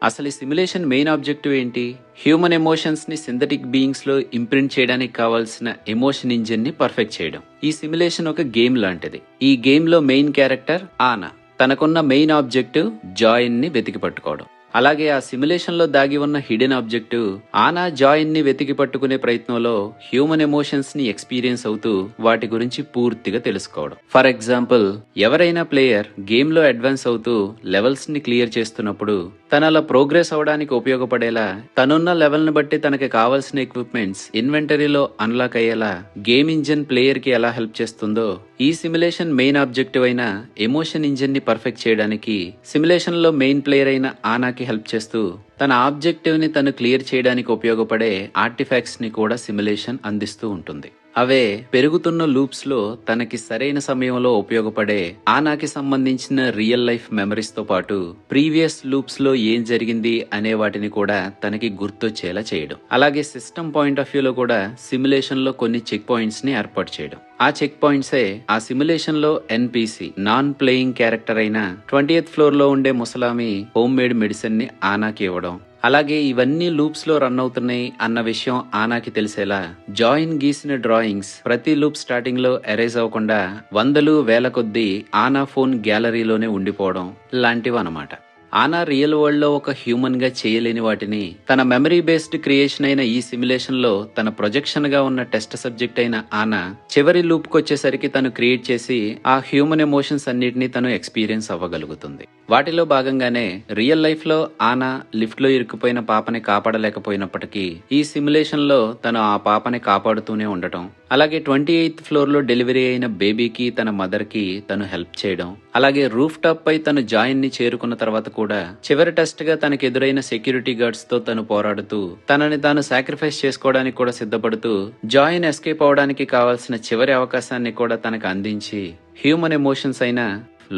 అసలు ఈ సిమ్యులేషన్ మెయిన్ ఆబ్జెక్టివ్ ఏంటి? హ్యూమన్ ఎమోషన్స్ ని సింథటిక్ బీయింగ్స్ లో ఇంప్రింట్ చేయడానికి కావాల్సిన ఎమోషన్ ఇంజిన్ ని పర్ఫెక్ట్ చేయడం. ఈ సిమ్యులేషన్ ఒక గేమ్ లాంటిది. ఈ గేమ్ లో మెయిన్ క్యారెక్టర్ ఆనా తనకున్న మెయిన్ ఆబ్జెక్టివ్ జాయిన్ ని వెతికి పట్టుకోవడం. అలాగే ఆ సిమ్యులేషన్ లో దాగి ఉన్న హిడెన్ ఆబ్జెక్టివ్ ఆనా జాయిన్ ని వెతికి పట్టుకునే ప్రయత్నంలో హ్యూమన్ ఎమోషన్స్ ని ఎక్స్పీరియన్స్ అవుతూ వాటి గురించి పూర్తిగా తెలుసుకోవడం. ఫర్ ఎగ్జాంపుల్, ఎవరైనా ప్లేయర్ గేమ్ లో అడ్వాన్స్ అవుతూ లెవెల్స్ ని క్లియర్ చేస్తున్నప్పుడు తన అలా ప్రోగ్రెస్ అవడానికి ఉపయోగపడేలా తనున్న లెవెల్ ని బట్టి తనకి కావాల్సిన ఎక్విప్మెంట్స్ ఇన్వెంటరీలో అన్లాక్ అయ్యేలా గేమ్ ఇంజిన్ ప్లేయర్ కి ఎలా హెల్ప్ చేస్తుందో ఈ సిమ్యులేషన్ మెయిన్ ఆబ్జెక్టివ్ అయిన ఎమోషన్ ఇంజిన్ ని పర్ఫెక్ట్ చేయడానికి సిమ్యులేషన్ లో మెయిన్ ప్లేయర్ అయిన ఆనాకి హెల్ప్ చేస్తూ తన ఆబ్జెక్టివ్ ని తను క్లియర్ చేయడానికి ఉపయోగపడే ఆర్టిఫాక్ట్స్ ని కూడా సిమ్యులేషన్ అందిస్తూ ఉంటుంది. అవే పెరుగుతున్న లూప్స్ లో తనకి సరైన సమయంలో ఉపయోగపడే ఆనాకి సంబంధించిన రియల్ లైఫ్ మెమరీస్ తో పాటు ప్రీవియస్ లూప్స్ లో ఏం జరిగింది అనే వాటిని కూడా తనకి గుర్తొచ్చేలా చేయడం. అలాగే సిస్టమ్ పాయింట్ ఆఫ్ వ్యూ లో కూడా సిమ్యులేషన్ లో కొన్ని చెక్ పాయింట్స్ ని ఏర్పాటు చేయడం. ఆ చెక్ పాయింట్సే ఆ సిమ్యులేషన్ లో ఎన్పిసి నాన్ ప్లేయింగ్ క్యారెక్టర్ అయిన 20th ఫ్లోర్ లో ఉండే ముసలామి హోమ్ మేడ్ మెడిసిన్ ని ఆనాకి ఇవ్వడం. అలాగే ఇవన్నీ లూప్స్ లో రన్ అవుతున్నాయి అన్న విషయం ఆనాకి తెలిసేలా జాయిన్ గీసిన డ్రాయింగ్స్ ప్రతి లూప్ స్టార్టింగ్ లో ఎరేజ్ అవ్వకుండా వందలు వేల కొద్దీ ఆనా ఫోన్ గ్యాలరీలోనే ఉండిపోవడం లాంటివి అన్నమాట. ఆనా రియల్ వరల్డ్ లో ఒక హ్యూమన్ గా చేయలేని వాటిని తన మెమరీ బేస్డ్ క్రియేషన్ అయిన ఈ సిమ్యులేషన్ లో తన ప్రొజెక్షన్ గా ఉన్న టెస్ట్ సబ్జెక్ట్ అయిన ఆనా చివరి లూప్ కు వచ్చేసరికి తను క్రియేట్ చేసి ఆ హ్యూమన్ ఎమోషన్స్ అన్నిటినీ తను ఎక్స్పీరియన్స్ అవ్వగలుగుతుంది. వాటిలో భాగంగానే రియల్ లైఫ్ లో ఆనా లిఫ్ట్ లో ఇరుక్కుపోయిన పాపని కాపాడలేకపోయినప్పటికీ ఈ సిమ్యులేషన్ లో తను ఆ పాపని కాపాడుతూనే ఉండటం, అలాగే 28th ఫ్లోర్ లో డెలివరీ అయిన బేబీకి తన మదర్ కి తను హెల్ప్ చేయడం, అలాగే రూఫ్ టాప్ పై తను జాయిన్ ని చేరుకున్న తర్వాత కూడా చివరి టెస్ట్ గా తనకు ఎదురైన సెక్యూరిటీ గార్డ్స్ తో తను పోరాడుతూ తనని తాను సాక్రిఫైస్ చేసుకోవడానికి కూడా సిద్ధపడుతూ జాయిన్ ఎస్కేప్ అవడానికి కావాల్సిన చివరి అవకాశాన్ని కూడా తనకు అందించి హ్యూమన్ ఎమోషన్స్ అయిన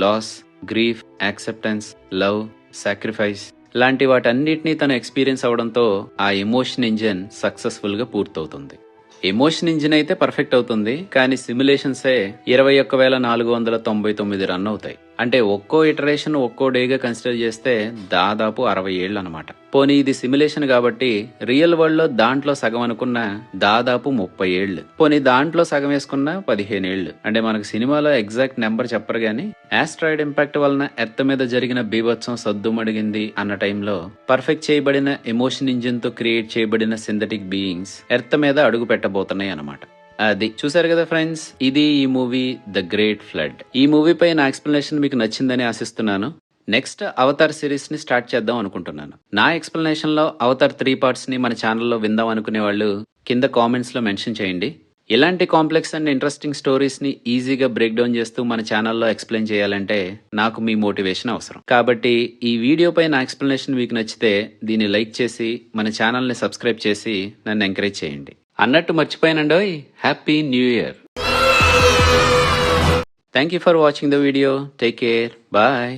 loss, grief, acceptance, love, sacrifice లాంటి వాటన్నిటినీ తను ఎక్స్పీరియన్స్ అవడంతో ఆ ఎమోషన్ ఇంజిన్ సక్సెస్ఫుల్ గా పూర్తవుతుంది. ఎమోషన్ ఇంజిన్ అయితే పర్ఫెక్ట్ అవుతుంది, కానీ సిమ్యులేషన్సే 21,499 రన్ అవుతాయి. అంటే ఒక్కో ఇటరేషన్ ఒక్కో డేగా కన్సిడర్ చేస్తే దాదాపు 60 ఏళ్ళు అనమాట. పోనీ ఇది సిమ్యులేషన్ కాబట్టి రియల్ వరల్డ్ లో దాంట్లో సగం అనుకున్న దాదాపు 30 ఏళ్ళు. పోనీ దాంట్లో సగం వేసుకున్న 15 ఏళ్ళు. అంటే మనకు సినిమాలో ఎగ్జాక్ట్ నెంబర్ చెప్పరు గానీ ఆస్ట్రాయిడ్ ఇంపాక్ట్ వలన ఎర్త్ మీద జరిగిన బీభత్సం సద్దుమడిగింది అన్న టైంలో పర్ఫెక్ట్ చేయబడిన ఎమోషన్ ఇంజిన్ తో క్రియేట్ చేయబడిన సింథటిక్ బీయింగ్స్ ఎర్త్ మీద అడుగు పెట్టబోతున్నాయి అన్నమాట. అది చూసారు కదా ఫ్రెండ్స్, ఇది ఈ మూవీ ద గ్రేట్ ఫ్లడ్. ఈ మూవీపై నా ఎక్స్ప్లెనేషన్ మీకు నచ్చిందని ఆశిస్తున్నాను. నెక్స్ట్ అవతార్ సిరీస్ ని స్టార్ట్ చేద్దాం అనుకుంటున్నాను. నా ఎక్స్ప్లెనేషన్ లో అవతార్ 3 పార్ట్స్ ని మన ఛానల్లో విందాం అనుకునే వాళ్ళు కింద కామెంట్స్ లో మెన్షన్ చేయండి. ఇలాంటి కాంప్లెక్స్ అండ్ ఇంట్రెస్టింగ్ స్టోరీస్ ని ఈజీగా బ్రేక్ డౌన్ చేస్తూ మన ఛానల్లో ఎక్స్ప్లెయిన్ చేయాలంటే నాకు మీ మోటివేషన్ అవసరం. కాబట్టి ఈ వీడియోపై నా ఎక్స్ప్లెనేషన్ మీకు నచ్చితే దీన్ని లైక్ చేసి మన ఛానల్ ని సబ్స్క్రైబ్ చేసి నన్ను ఎంకరేజ్ చేయండి. అన్నట్టు మర్చిపోయానండోయ్, happy new year. Thank you for watching the video. Take care. Bye.